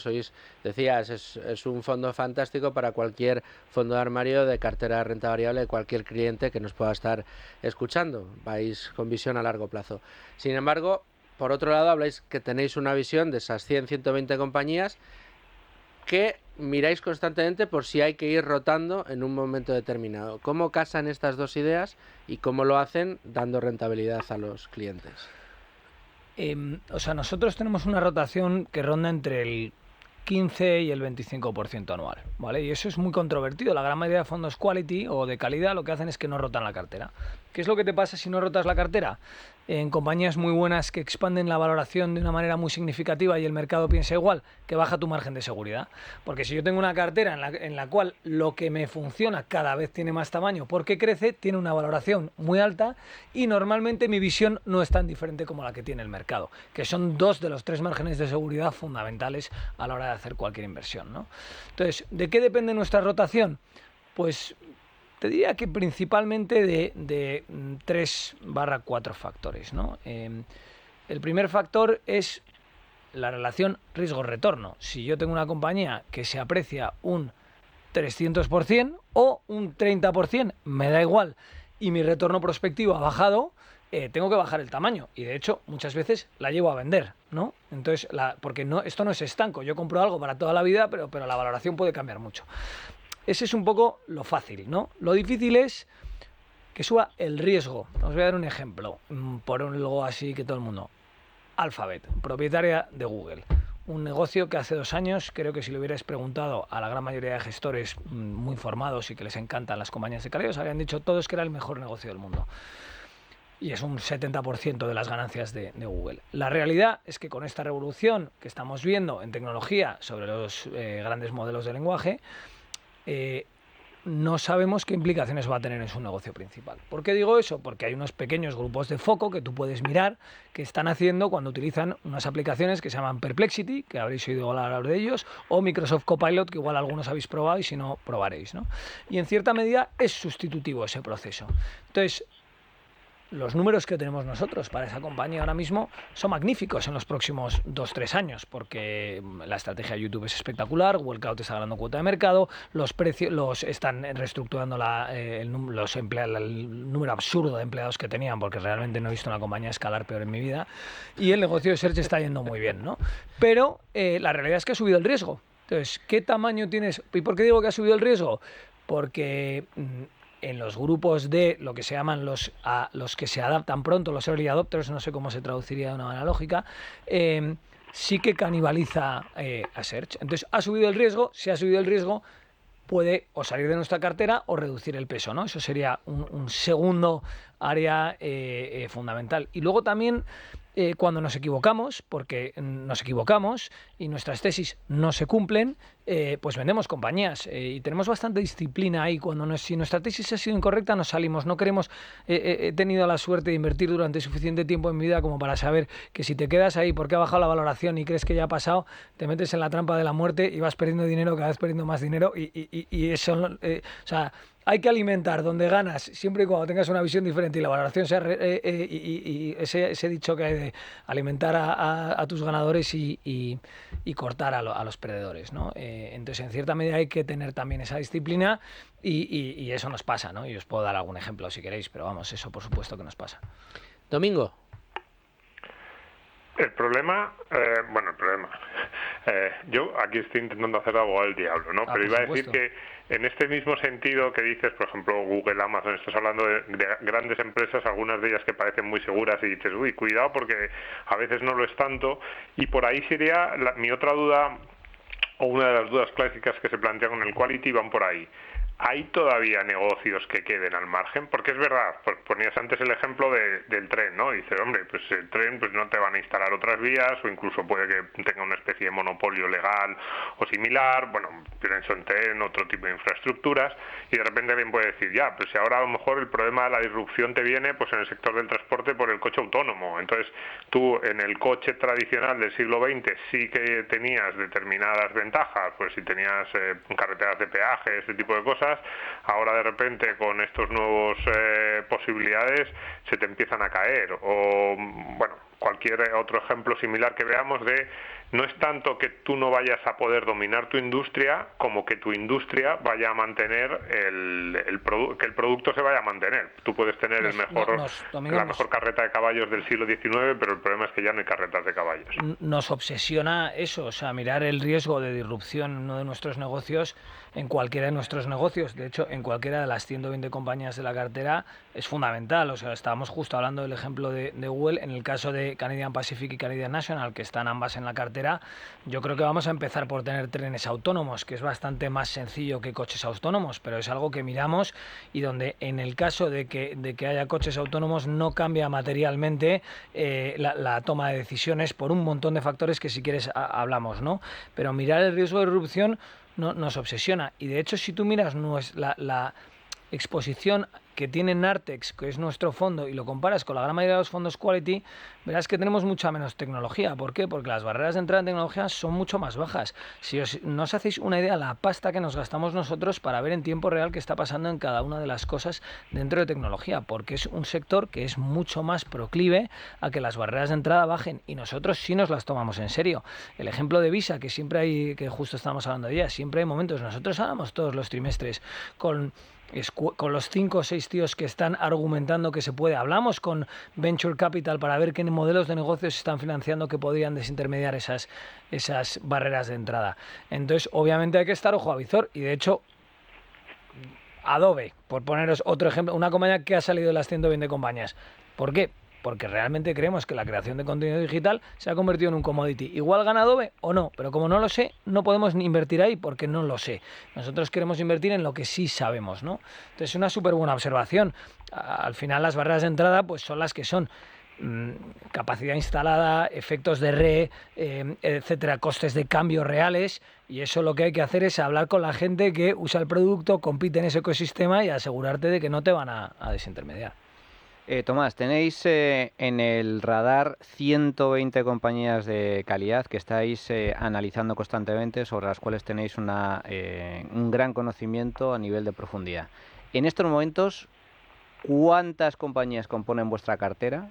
decías, es un fondo fantástico para cualquier fondo de armario de cartera de renta variable de cualquier cliente que nos pueda estar escuchando. Vais con visión a largo plazo. Sin embargo, por otro lado, habláis que tenéis una visión de esas 100-120 compañías que miráis constantemente por si hay que ir rotando en un momento determinado. ¿Cómo casan estas 2 ideas y cómo lo hacen dando rentabilidad a los clientes? O sea, nosotros tenemos una rotación que ronda entre el 15 y el 25% anual, ¿vale? Y eso es muy controvertido. La gran mayoría de fondos quality o de calidad lo que hacen es que no rotan la cartera. ¿Qué es lo que te pasa si no rotas la cartera? En compañías muy buenas que expanden la valoración de una manera muy significativa y el mercado piensa igual, que baja tu margen de seguridad. Porque si yo tengo una cartera en la cual lo que me funciona cada vez tiene más tamaño porque crece, tiene una valoración muy alta y normalmente mi visión no es tan diferente como la que tiene el mercado, que son 2 de los 3 márgenes de seguridad fundamentales a la hora de hacer cualquier inversión, ¿no? Entonces, ¿de qué depende nuestra rotación? Pues te diría que principalmente de 3/4 factores, ¿no? El primer factor es la relación riesgo-retorno. Si yo tengo una compañía que se aprecia un 300% o un 30%, me da igual, y mi retorno prospectivo ha bajado, tengo que bajar el tamaño. Y de hecho, muchas veces la llevo a vender, ¿no? Entonces, porque esto no es estanco. Yo compro algo para toda la vida, pero la valoración puede cambiar mucho. Ese es un poco lo fácil, ¿no? Lo difícil es que suba el riesgo. Os voy a dar un ejemplo, por algo así que todo el mundo. Alphabet, propietaria de Google. Un negocio que hace 2 años, creo que si le hubierais preguntado a la gran mayoría de gestores muy formados y que les encantan las compañías de calidad, os habrían dicho todos que era el mejor negocio del mundo. Y es un 70% de las ganancias de Google. La realidad es que con esta revolución que estamos viendo en tecnología sobre los grandes modelos de lenguaje, no sabemos qué implicaciones va a tener en su negocio principal. ¿Por qué digo eso? Porque hay unos pequeños grupos de foco que tú puedes mirar que están haciendo cuando utilizan unas aplicaciones que se llaman Perplexity, que habréis oído hablar de ellos, o Microsoft Copilot, que igual algunos habéis probado y si no, probaréis, ¿no? Y en cierta medida es sustitutivo ese proceso. Entonces, los números que tenemos nosotros para esa compañía ahora mismo son magníficos en los próximos 2-3 años, porque la estrategia de YouTube es espectacular, Workout está ganando cuota de mercado, los precios están reestructurando el número absurdo de empleados que tenían, porque realmente no he visto una compañía escalar peor en mi vida, y el negocio de Search está yendo muy bien, ¿no? Pero la realidad es que ha subido el riesgo. Entonces, ¿qué tamaño tienes? ¿Y por qué digo que ha subido el riesgo? Porque en los grupos de lo que se llaman los que se adaptan pronto, los early adopters, no sé cómo se traduciría de una manera lógica, sí que canibaliza a Search. Entonces, ¿ha subido el riesgo? Si ha subido el riesgo, puede o salir de nuestra cartera o reducir el peso, ¿no? Eso sería un segundo área fundamental. Y luego también, cuando nos equivocamos, porque nos equivocamos y nuestras tesis no se cumplen, pues vendemos compañías y tenemos bastante disciplina ahí. Si nuestra tesis ha sido incorrecta, nos salimos. No queremos. He tenido la suerte de invertir durante suficiente tiempo en mi vida como para saber que si te quedas ahí porque ha bajado la valoración y crees que ya ha pasado, te metes en la trampa de la muerte y vas perdiendo dinero, cada vez perdiendo más dinero y eso, o sea, hay que alimentar donde ganas, siempre y cuando tengas una visión diferente y la valoración sea y ese dicho que hay de alimentar a tus ganadores y cortar a los perdedores, ¿no? Entonces, en cierta medida hay que tener también esa disciplina y eso nos pasa, ¿no? Y os puedo dar algún ejemplo si queréis, pero vamos, eso por supuesto que nos pasa. Domingo. El problema, yo aquí estoy intentando hacer abogado del diablo, ¿no? Pero iba a decir que en este mismo sentido que dices, por ejemplo, Google, Amazon, estás hablando de grandes empresas, algunas de ellas que parecen muy seguras y dices, uy, cuidado porque a veces no lo es tanto, y por ahí sería mi otra duda, o una de las dudas clásicas que se plantea con el quality, van por ahí. ¿Hay todavía negocios que queden al margen? Porque es verdad, ponías antes el ejemplo del tren, ¿no? Dice, hombre, pues el tren pues no te van a instalar otras vías o incluso puede que tenga una especie de monopolio legal o similar. Bueno, pienso en tren, otro tipo de infraestructuras y de repente alguien puede decir, ya, pues si ahora a lo mejor el problema de la disrupción te viene pues en el sector del transporte por el coche autónomo. Entonces tú en el coche tradicional del siglo XX sí que tenías determinadas ventajas, pues si tenías carreteras de peaje, este tipo de cosas. Ahora de repente con estos nuevos posibilidades se te empiezan a caer o bueno, cualquier otro ejemplo similar que veamos de no es tanto que tú no vayas a poder dominar tu industria como que tu industria vaya a mantener que el producto se vaya a mantener. Tú puedes tener la mejor carreta de caballos del siglo XIX, pero el problema es que ya no hay carretas de caballos. Nos obsesiona eso, o sea, mirar el riesgo de disrupción en uno de nuestros negocios, en cualquiera de nuestros negocios. De hecho, en cualquiera de las 120 compañías de la cartera es fundamental. O sea, estábamos justo hablando del ejemplo de Google. En el caso de Canadian Pacific y Canadian National, que están ambas en la cartera, yo creo que vamos a empezar por tener trenes autónomos, que es bastante más sencillo que coches autónomos, pero es algo que miramos y donde en el caso de que haya coches autónomos no cambia materialmente la toma de decisiones por un montón de factores que si quieres hablamos, ¿no? Pero mirar el riesgo de disrupción nos obsesiona y de hecho si tú miras la exposición que tiene Nartex, que es nuestro fondo, y lo comparas con la gran mayoría de los fondos quality, verás que tenemos mucha menos tecnología. ¿Por qué? Porque las barreras de entrada en tecnología son mucho más bajas. Si no os hacéis una idea la pasta que nos gastamos nosotros para ver en tiempo real qué está pasando en cada una de las cosas dentro de tecnología, porque es un sector que es mucho más proclive a que las barreras de entrada bajen y nosotros sí nos las tomamos en serio. El ejemplo de Visa, que siempre hay, que justo estábamos hablando de ella, siempre hay momentos, nosotros hablamos todos los trimestres con los 5 o 6 tíos que están argumentando que se puede. Hablamos con Venture Capital para ver qué modelos de negocios se están financiando que podrían desintermediar esas barreras de entrada. Entonces, obviamente hay que estar ojo a visor y de hecho Adobe, por poneros otro ejemplo, una compañía que ha salido de las 120 compañías. ¿Por qué? Porque realmente creemos que la creación de contenido digital se ha convertido en un commodity. ¿Igual gana Adobe o no? Pero como no lo sé, no podemos ni invertir ahí porque no lo sé. Nosotros queremos invertir en lo que sí sabemos, ¿no? Entonces, una súper buena observación. Al final, las barreras de entrada pues son las que son. capacidad instalada, efectos de re, etcétera, costes de cambio reales, y eso lo que hay que hacer es hablar con la gente que usa el producto, compite en ese ecosistema y asegurarte de que no te van a desintermediar. Tomás, tenéis en el radar 120 compañías de calidad que estáis analizando constantemente, sobre las cuales tenéis un gran conocimiento a nivel de profundidad. En estos momentos, ¿cuántas compañías componen vuestra cartera?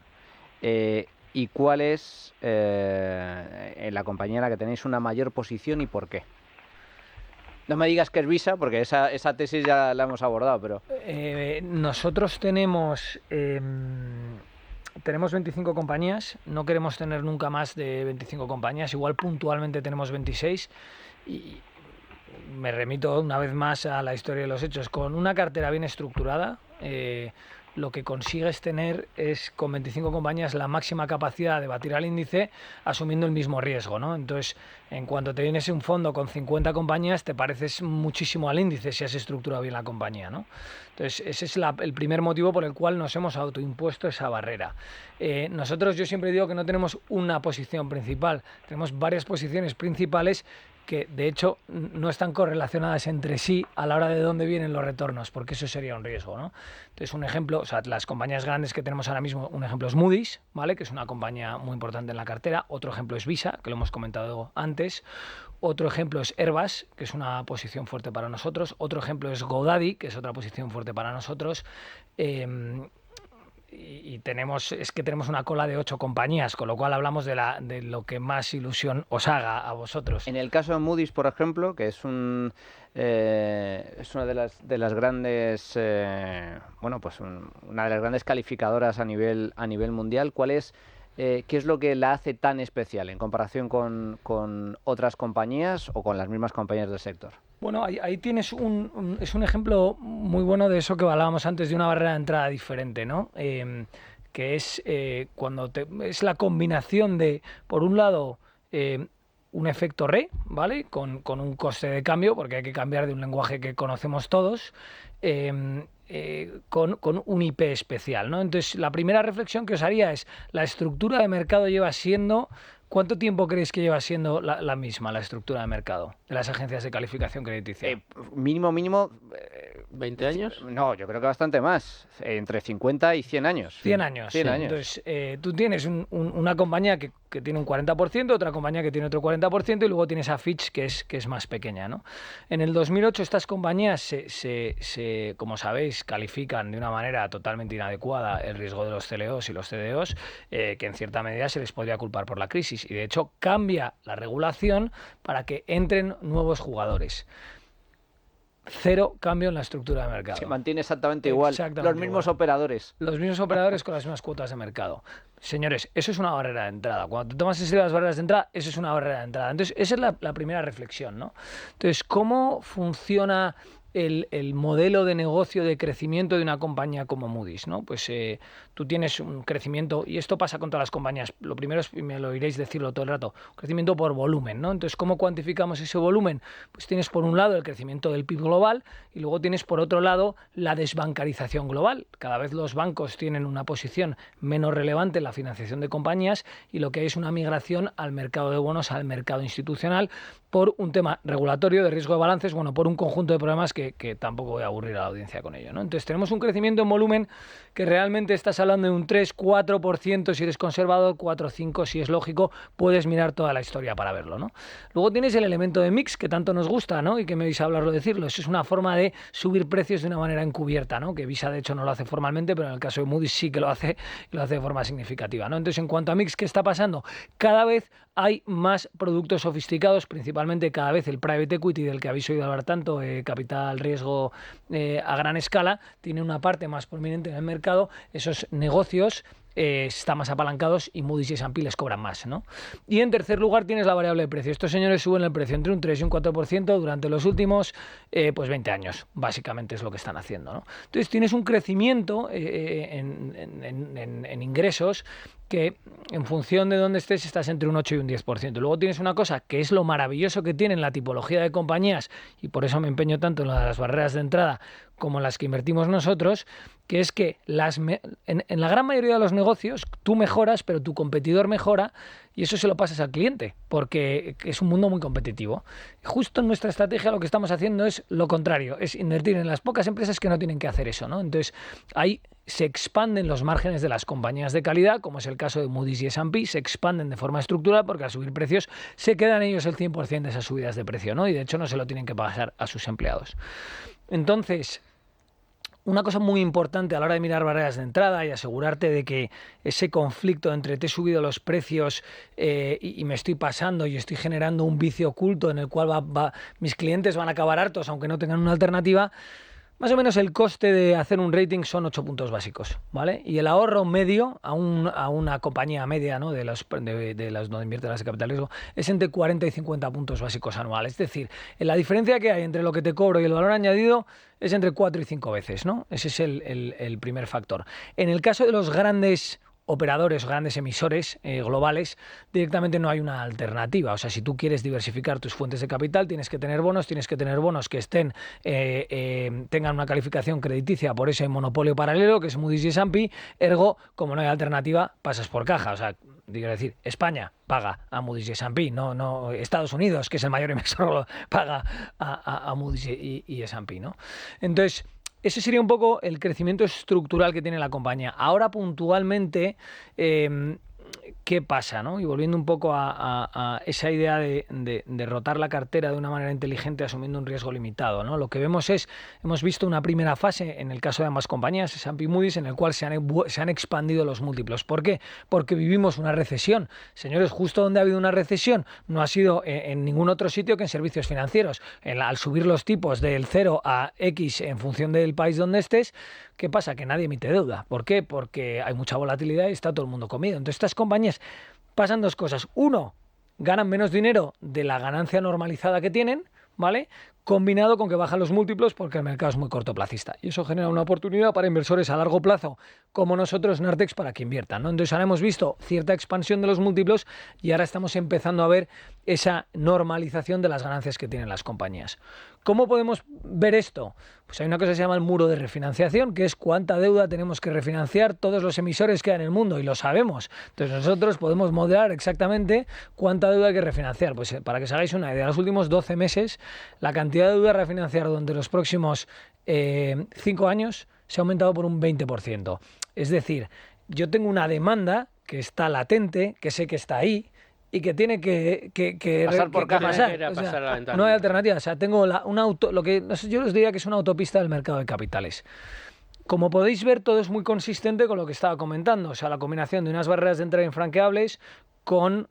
¿Y cuál es la compañía en la que tenéis una mayor posición y por qué? No me digas que es Visa, porque esa tesis ya la hemos abordado, pero... Nosotros tenemos 25 compañías, no queremos tener nunca más de 25 compañías, igual puntualmente tenemos 26, y me remito una vez más a la historia de los hechos. Con una cartera bien estructurada, lo que consigues tener es, con 25 compañías, la máxima capacidad de batir al índice asumiendo el mismo riesgo, ¿no? Entonces, en cuanto te vienes un fondo con 50 compañías, te pareces muchísimo al índice si has estructurado bien la compañía, ¿no? Entonces, ese es el primer motivo por el cual nos hemos autoimpuesto esa barrera. Nosotros, yo siempre digo que no tenemos una posición principal, tenemos varias posiciones principales que de hecho no están correlacionadas entre sí a la hora de dónde vienen los retornos, porque eso sería un riesgo, ¿no? Entonces, un ejemplo, o sea, las compañías grandes que tenemos ahora mismo, un ejemplo es Moody's, ¿vale?, que es una compañía muy importante en la cartera. Otro ejemplo es Visa, que lo hemos comentado antes. Otro ejemplo es Airbus, que es una posición fuerte para nosotros. Otro ejemplo es GoDaddy, que es otra posición fuerte para nosotros. Y tenemos una cola de 8 compañías, con lo cual hablamos de lo que más ilusión os haga a vosotros. En el caso de Moody's, por ejemplo, que es una de las grandes, una de las grandes calificadoras a nivel mundial, ¿qué es lo que la hace tan especial en comparación con otras compañías o con las mismas compañías del sector? Bueno, ahí tienes es un ejemplo muy bueno de eso que hablábamos antes, de una barrera de entrada diferente, ¿no? Que es cuando es la combinación de, por un lado, un efecto re, ¿vale?, con un coste de cambio, porque hay que cambiar de un lenguaje que conocemos todos, con un IP especial, ¿no? Entonces, la primera reflexión que os haría es: la estructura de mercado lleva siendo... ¿Cuánto tiempo creéis que lleva siendo la misma, la estructura de mercado de las agencias de calificación crediticia? Mínimo... ¿20 años? No, yo creo que bastante más. Entre 50 y 100 años. 100 años. 100 años. Entonces, tú tienes una compañía que tiene un 40%, otra compañía que tiene otro 40%, y luego tienes a Fitch, que es más pequeña, ¿no? En el 2008 estas compañías, como sabéis, califican de una manera totalmente inadecuada el riesgo de los CLOs y los CDOs, que en cierta medida se les podría culpar por la crisis. Y de hecho cambia la regulación para que entren nuevos jugadores. Cero cambio en la estructura de mercado. Se mantiene exactamente igual. Los mismos operadores. Los mismos operadores con las mismas cuotas de mercado. Señores, eso es una barrera de entrada. Cuando te tomas en serio las barreras de entrada, eso es una barrera de entrada. Entonces, esa es la primera reflexión, ¿no? Entonces, ¿cómo funciona el modelo de negocio de crecimiento de una compañía como Moody's, ¿no? Pues tú tienes un crecimiento, y esto pasa con todas las compañías. Lo primero es, y me lo oiréis decirlo todo el rato, crecimiento por volumen, ¿no? Entonces, ¿cómo cuantificamos ese volumen? Pues tienes por un lado el crecimiento del PIB global, y luego tienes por otro lado la desbancarización global. Cada vez los bancos tienen una posición menos relevante en la financiación de compañías, y lo que hay es una migración al mercado de bonos, al mercado institucional, por un tema regulatorio de riesgo de balances, bueno, por un conjunto de problemas que tampoco voy a aburrir a la audiencia con ello, ¿no? Entonces tenemos un crecimiento en volumen que realmente estás hablando de un 3-4% si eres conservador, 4-5% si es lógico. Puedes mirar toda la historia para verlo, ¿no? Luego tienes el elemento de mix, que tanto nos gusta, ¿no?, y que me vais a hablarlo, decirlo. Eso es una forma de subir precios de una manera encubierta, ¿no?, que Visa de hecho no lo hace formalmente, pero en el caso de Moody's sí que lo hace, y lo hace de forma significativa, ¿no? Entonces, en cuanto a mix, ¿qué está pasando? Cada vez hay más productos sofisticados, principalmente cada vez el private equity, del que habéis oído hablar tanto, capital riesgo a gran escala, tiene una parte más prominente en el mercado. Esos negocios están más apalancados y Moody's y S&P les cobran más, ¿no? Y en tercer lugar tienes la variable de precio. Estos señores suben el precio entre un 3 y un 4% durante los últimos 20 años, básicamente es lo que están haciendo, ¿no? Entonces tienes un crecimiento en ingresos que en función de dónde estés estás entre un 8 y un 10%. Luego tienes una cosa que es lo maravilloso que tienen la tipología de compañías, y por eso me empeño tanto en las barreras de entrada como en las que invertimos nosotros, que es que en la gran mayoría de los negocios tú mejoras, pero tu competidor mejora, y eso se lo pasas al cliente, porque es un mundo muy competitivo. Justo en nuestra estrategia lo que estamos haciendo es lo contrario, es invertir en las pocas empresas que no tienen que hacer eso, ¿no? Entonces, ahí se expanden los márgenes de las compañías de calidad, como es el caso de Moody's y S&P, se expanden de forma estructural porque al subir precios se quedan ellos el 100% de esas subidas de precio, ¿no? Y de hecho no se lo tienen que pasar a sus empleados. Entonces, una cosa muy importante a la hora de mirar barreras de entrada y asegurarte de que ese conflicto entre te he subido los precios y me estoy pasando y estoy generando un vicio oculto en el cual mis clientes van a acabar hartos aunque no tengan una alternativa. Más o menos el coste de hacer un rating son 8 puntos básicos, ¿vale? Y el ahorro medio a una compañía media, ¿no? de las donde invierten las de capital riesgo es entre 40 y 50 puntos básicos anuales. Es decir, la diferencia que hay entre lo que te cobro y el valor añadido es entre 4 y 5 veces, ¿no? Ese es el primer factor. En el caso de los grandes operadores, grandes emisores globales, directamente no hay una alternativa. O sea, si tú quieres diversificar tus fuentes de capital, tienes que tener bonos que estén tengan una calificación crediticia por ese monopolio paralelo que es Moody's y S&P, ergo, como no hay alternativa, pasas por caja. O sea, quiero decir, España paga a Moody's y S&P, no Estados Unidos, que es el mayor emisor, paga a Moody's y S&P, ¿no? Entonces, ese sería un poco el crecimiento estructural que tiene la compañía. Ahora, puntualmente, ¿qué pasa, ¿no? Y volviendo un poco a esa idea de rotar la cartera de una manera inteligente asumiendo un riesgo limitado, ¿no? Lo que hemos visto una primera fase en el caso de ambas compañías, S&P y Moody's, en el cual se han expandido los múltiplos. ¿Por qué? Porque vivimos una recesión. Señores, justo donde ha habido una recesión no ha sido en ningún otro sitio que en servicios financieros. Al subir los tipos del 0 a X en función del país donde estés, ¿qué pasa? Que nadie emite deuda. ¿Por qué? Porque hay mucha volatilidad y está todo el mundo comido. Entonces, estas compañías pasan dos cosas. Uno, ganan menos dinero de la ganancia normalizada que tienen, ¿vale? Combinado con que bajan los múltiplos porque el mercado es muy cortoplacista. Y eso genera una oportunidad para inversores a largo plazo, como nosotros, Nartex, para que inviertan, ¿no? Entonces ahora hemos visto cierta expansión de los múltiplos y ahora estamos empezando a ver esa normalización de las ganancias que tienen las compañías. ¿Cómo podemos ver esto? Pues hay una cosa que se llama el muro de refinanciación, que es cuánta deuda tenemos que refinanciar todos los emisores que hay en el mundo, y lo sabemos. Entonces nosotros podemos modelar exactamente cuánta deuda hay que refinanciar. Pues para que os hagáis una idea, en los últimos 12 meses, la cantidad de deuda a refinanciar durante los próximos 5 años se ha aumentado por un 20%. Es decir, yo tengo una demanda que está latente, que sé que está ahí, y que tiene que pasar por caja, pasar. No hay alternativa. O sea, tengo lo que yo les diría que es una autopista del mercado de capitales. Como podéis ver, todo es muy consistente con lo que estaba comentando. O sea, la combinación de unas barreras de entrada infranqueables con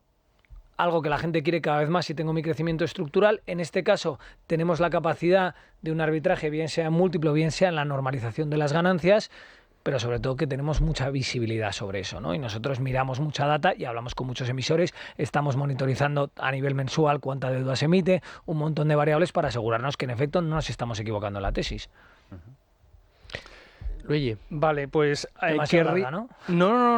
algo que la gente quiere cada vez más si tengo mi crecimiento estructural. En este caso, tenemos la capacidad de un arbitraje, bien sea en múltiplo, bien sea en la normalización de las ganancias, pero sobre todo que tenemos mucha visibilidad sobre eso, ¿no? Y nosotros miramos mucha data y hablamos con muchos emisores, estamos monitorizando a nivel mensual cuánta deuda se emite, un montón de variables para asegurarnos que en efecto no nos estamos equivocando en la tesis. Luigi. Vale, pues larga, ¿no?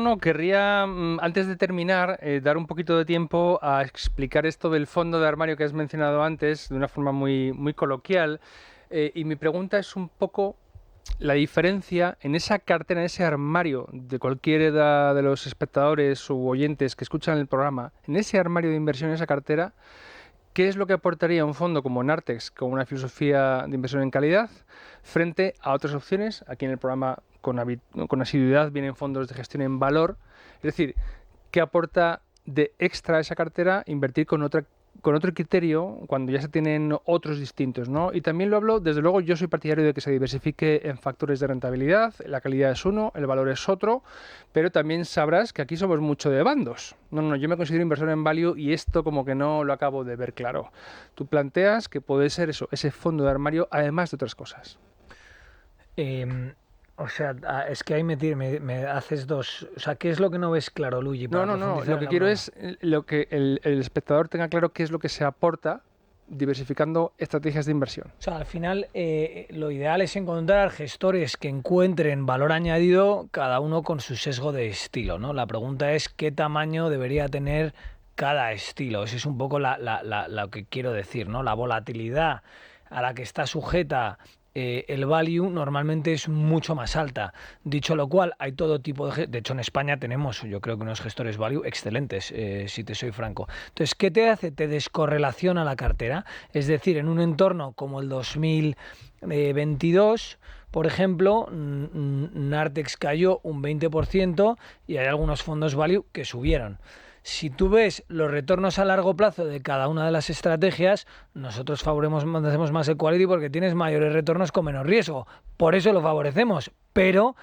No, querría antes de terminar dar un poquito de tiempo a explicar esto del fondo de armario que has mencionado antes de una forma muy, muy coloquial, y mi pregunta es un poco la diferencia en esa cartera, en ese armario de cualquiera de los espectadores u oyentes que escuchan el programa, en ese armario de inversión, en esa cartera, ¿qué es lo que aportaría un fondo como Nartex, con una filosofía de inversión en calidad, frente a otras opciones? Aquí en el programa con asiduidad vienen fondos de gestión en valor. Es decir, ¿qué aporta de extra a esa cartera invertir con otro criterio cuando ya se tienen otros distintos, ¿no? Y también lo hablo, desde luego, yo soy partidario de que se diversifique en factores de rentabilidad. La calidad es uno, el valor es otro, pero también sabrás que aquí somos mucho de bandos. No, yo me considero inversor en value y esto como que no lo acabo de ver claro. Tú planteas que puede ser eso, ese fondo de armario, además de otras cosas. O sea, es que ahí me haces dos. O sea, ¿qué es lo que no ves claro, Luigi? No. Lo que quiero es lo que el espectador tenga claro qué es lo que se aporta diversificando estrategias de inversión. O sea, al final lo ideal es encontrar gestores que encuentren valor añadido, cada uno con su sesgo de estilo, ¿no? La pregunta es qué tamaño debería tener cada estilo. Eso es un poco lo que quiero decir, ¿no? La volatilidad a la que está sujeta el value normalmente es mucho más alta. Dicho lo cual, hay todo tipo de hecho, en España tenemos, yo creo que unos gestores value excelentes, si te soy franco. Entonces, ¿qué te hace? Te descorrelaciona la cartera. Es decir, en un entorno como el 2022, por ejemplo, Nartex cayó un 20% y hay algunos fondos value que subieron. Si tú ves los retornos a largo plazo de cada una de las estrategias, nosotros favorecemos más el quality porque tienes mayores retornos con menos riesgo. Por eso lo favorecemos, pero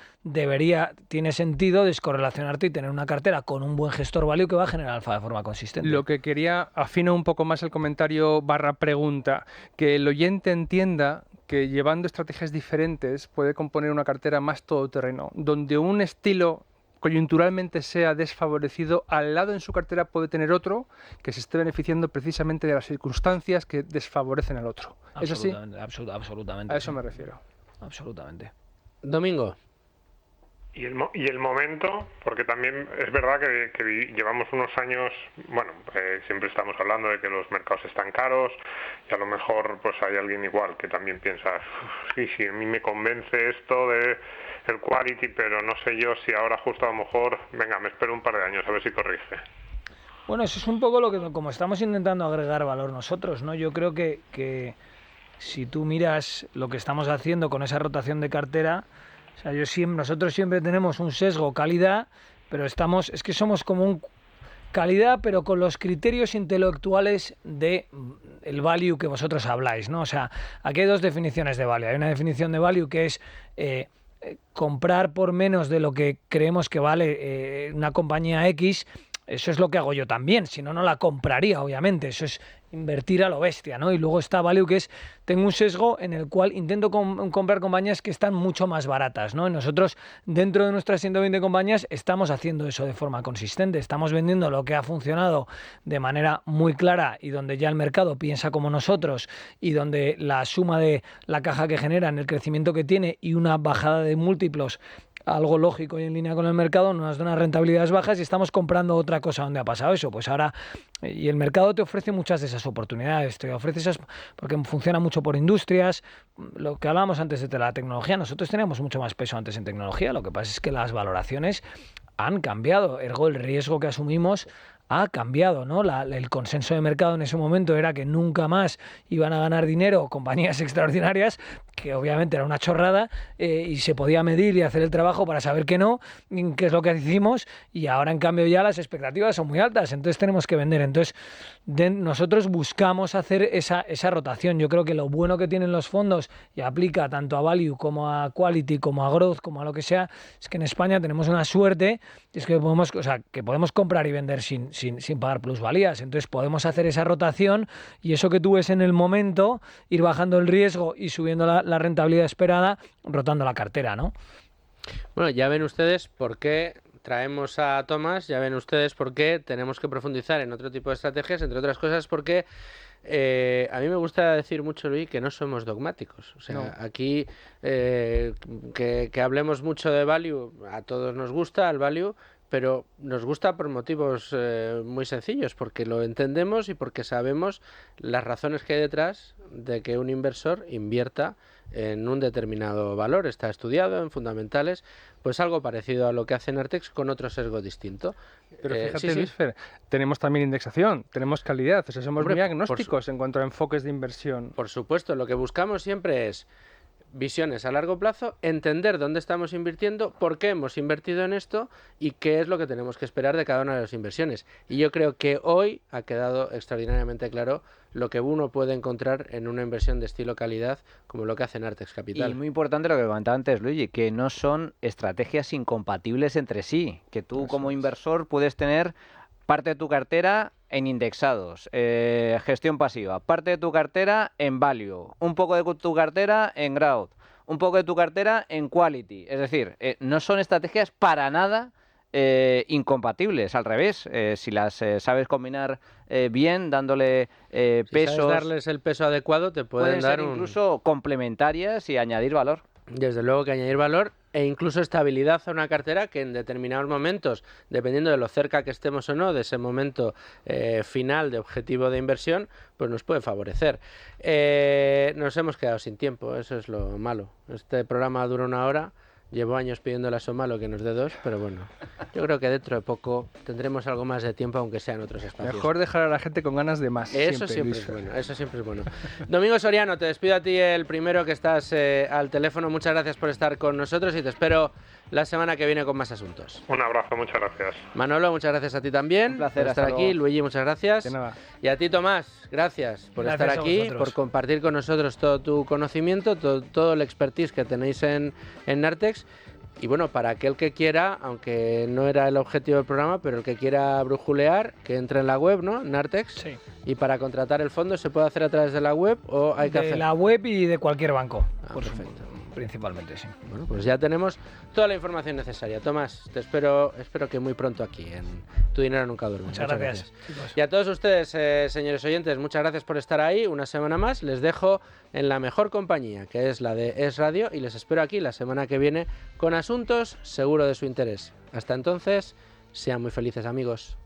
tiene sentido descorrelacionarte y tener una cartera con un buen gestor value que va a generar alfa de forma consistente. Lo que quería, afino un poco más el comentario / pregunta, que el oyente entienda que llevando estrategias diferentes puede componer una cartera más todoterreno, donde un estilo coyunturalmente sea desfavorecido, al lado en su cartera puede tener otro que se esté beneficiando precisamente de las circunstancias que desfavorecen al otro. ¿Es así? Absolutamente. A eso me refiero. Absolutamente. Domingo. Y el momento, porque también es verdad que llevamos unos años, bueno, siempre estamos hablando de que los mercados están caros y a lo mejor pues hay alguien igual que también piensa, sí, a mí me convence esto de el quality, pero no sé yo si ahora justo a lo mejor, venga, me espero un par de años a ver si corrige. Bueno, eso es un poco lo que, como estamos intentando agregar valor nosotros, ¿no? Yo creo que si tú miras lo que estamos haciendo con esa rotación de cartera, o sea, nosotros siempre tenemos un sesgo calidad, pero es que somos como un calidad, pero con los criterios intelectuales de el value que vosotros habláis, ¿no? O sea, aquí hay dos definiciones de value. Hay una definición de value que es comprar por menos de lo que creemos que vale una compañía X. Eso es lo que hago yo también, si no, no la compraría, obviamente. Eso es invertir a lo bestia, ¿no? Y luego está value, que es, tengo un sesgo en el cual intento comprar compañías que están mucho más baratas, ¿no? Y nosotros, dentro de nuestras 120 compañías, estamos haciendo eso de forma consistente. Estamos vendiendo lo que ha funcionado de manera muy clara y donde ya el mercado piensa como nosotros y donde la suma de la caja que generan, el crecimiento que tiene y una bajada de múltiplos algo lógico y en línea con el mercado, nos da unas rentabilidades bajas y estamos comprando otra cosa donde ha pasado eso. Pues ahora, y el mercado te ofrece muchas de esas oportunidades, te ofrece esas, porque funciona mucho por industrias, lo que hablábamos antes de la tecnología, nosotros teníamos mucho más peso antes en tecnología, lo que pasa es que las valoraciones han cambiado, ergo el riesgo que asumimos ha cambiado, ¿no? El consenso de mercado en ese momento era que nunca más iban a ganar dinero compañías extraordinarias, que obviamente era una chorrada, y se podía medir y hacer el trabajo para saber que no, que es lo que hicimos, y ahora en cambio ya las expectativas son muy altas, entonces tenemos que vender. Entonces nosotros buscamos hacer esa rotación. Yo creo que lo bueno que tienen los fondos, y aplica tanto a value como a quality, como a growth, como a lo que sea, es que en España tenemos una suerte, es que podemos comprar y vender sin pagar plusvalías. Entonces podemos hacer esa rotación y eso que tú ves en el momento, ir bajando el riesgo y subiendo la rentabilidad esperada, rotando la cartera, ¿no? Bueno, ya ven ustedes por qué traemos a Tomás, ya ven ustedes por qué tenemos que profundizar en otro tipo de estrategias, entre otras cosas porque a mí me gusta decir mucho, Luis, que no somos dogmáticos. O sea, no. Aquí que hablemos mucho de value, a todos nos gusta el value, pero nos gusta por motivos muy sencillos, porque lo entendemos y porque sabemos las razones que hay detrás de que un inversor invierta en un determinado valor. Está estudiado en fundamentales, pues algo parecido a lo que hace Nartex con otro sesgo distinto. Pero fíjate, Luis Fer, tenemos también indexación, tenemos calidad, o sea, somos muy agnósticos en cuanto a enfoques de inversión. Por supuesto, lo que buscamos siempre es visiones a largo plazo, entender dónde estamos invirtiendo, por qué hemos invertido en esto y qué es lo que tenemos que esperar de cada una de las inversiones. Y yo creo que hoy ha quedado extraordinariamente claro lo que uno puede encontrar en una inversión de estilo calidad como lo que hace Nartex Capital. Y muy importante lo que comentaba antes, Luigi, que no son estrategias incompatibles entre sí, que tú como inversor puedes tener parte de tu cartera en indexados, gestión pasiva, parte de tu cartera en value, un poco de tu cartera en growth, un poco de tu cartera en quality. Es decir, no son estrategias para nada incompatibles, al revés. Si las sabes combinar bien, dándole pesos, sabes darles el peso adecuado, te pueden dar ser incluso complementarias y añadir valor. Desde luego que añadir valor e incluso estabilidad a una cartera que en determinados momentos, dependiendo de lo cerca que estemos o no de ese momento final de objetivo de inversión, pues nos puede favorecer. Nos hemos quedado sin tiempo, eso es lo malo. Este programa dura 1 hora. Llevo años pidiéndole a Somalo que nos dé 2, pero bueno, yo creo que dentro de poco tendremos algo más de tiempo, aunque sea en otros espacios. Mejor dejar a la gente con ganas de más. Eso siempre es bueno, eso siempre es bueno. Domingo Soriano, te despido a ti, el primero que estás al teléfono. Muchas gracias por estar con nosotros y te espero la semana que viene con más asuntos. Un abrazo, muchas gracias. Manolo, muchas gracias a ti también. Un placer, por estar aquí. Luigi, muchas gracias. De nada. Y a ti, Tomás, gracias por estar aquí, por compartir con nosotros todo tu conocimiento, todo el expertise que tenéis en Nartex. Y bueno, para aquel que quiera, aunque no era el objetivo del programa, pero el que quiera brujulear, que entre en la web, ¿no? Nartex. Sí. Y para contratar el fondo, ¿se puede hacer a través de la web o hay que hacer? De la web y de cualquier banco. Perfecto. Principalmente, sí. Bueno, pues ya tenemos toda la información necesaria. Tomás, te espero que muy pronto aquí en Tu Dinero Nunca Duerme. Muchas gracias. Y a todos ustedes, señores oyentes, muchas gracias por estar ahí. Una semana más les dejo en la mejor compañía, que es la de Es Radio, y les espero aquí la semana que viene con asuntos seguro de su interés. Hasta entonces, sean muy felices, amigos.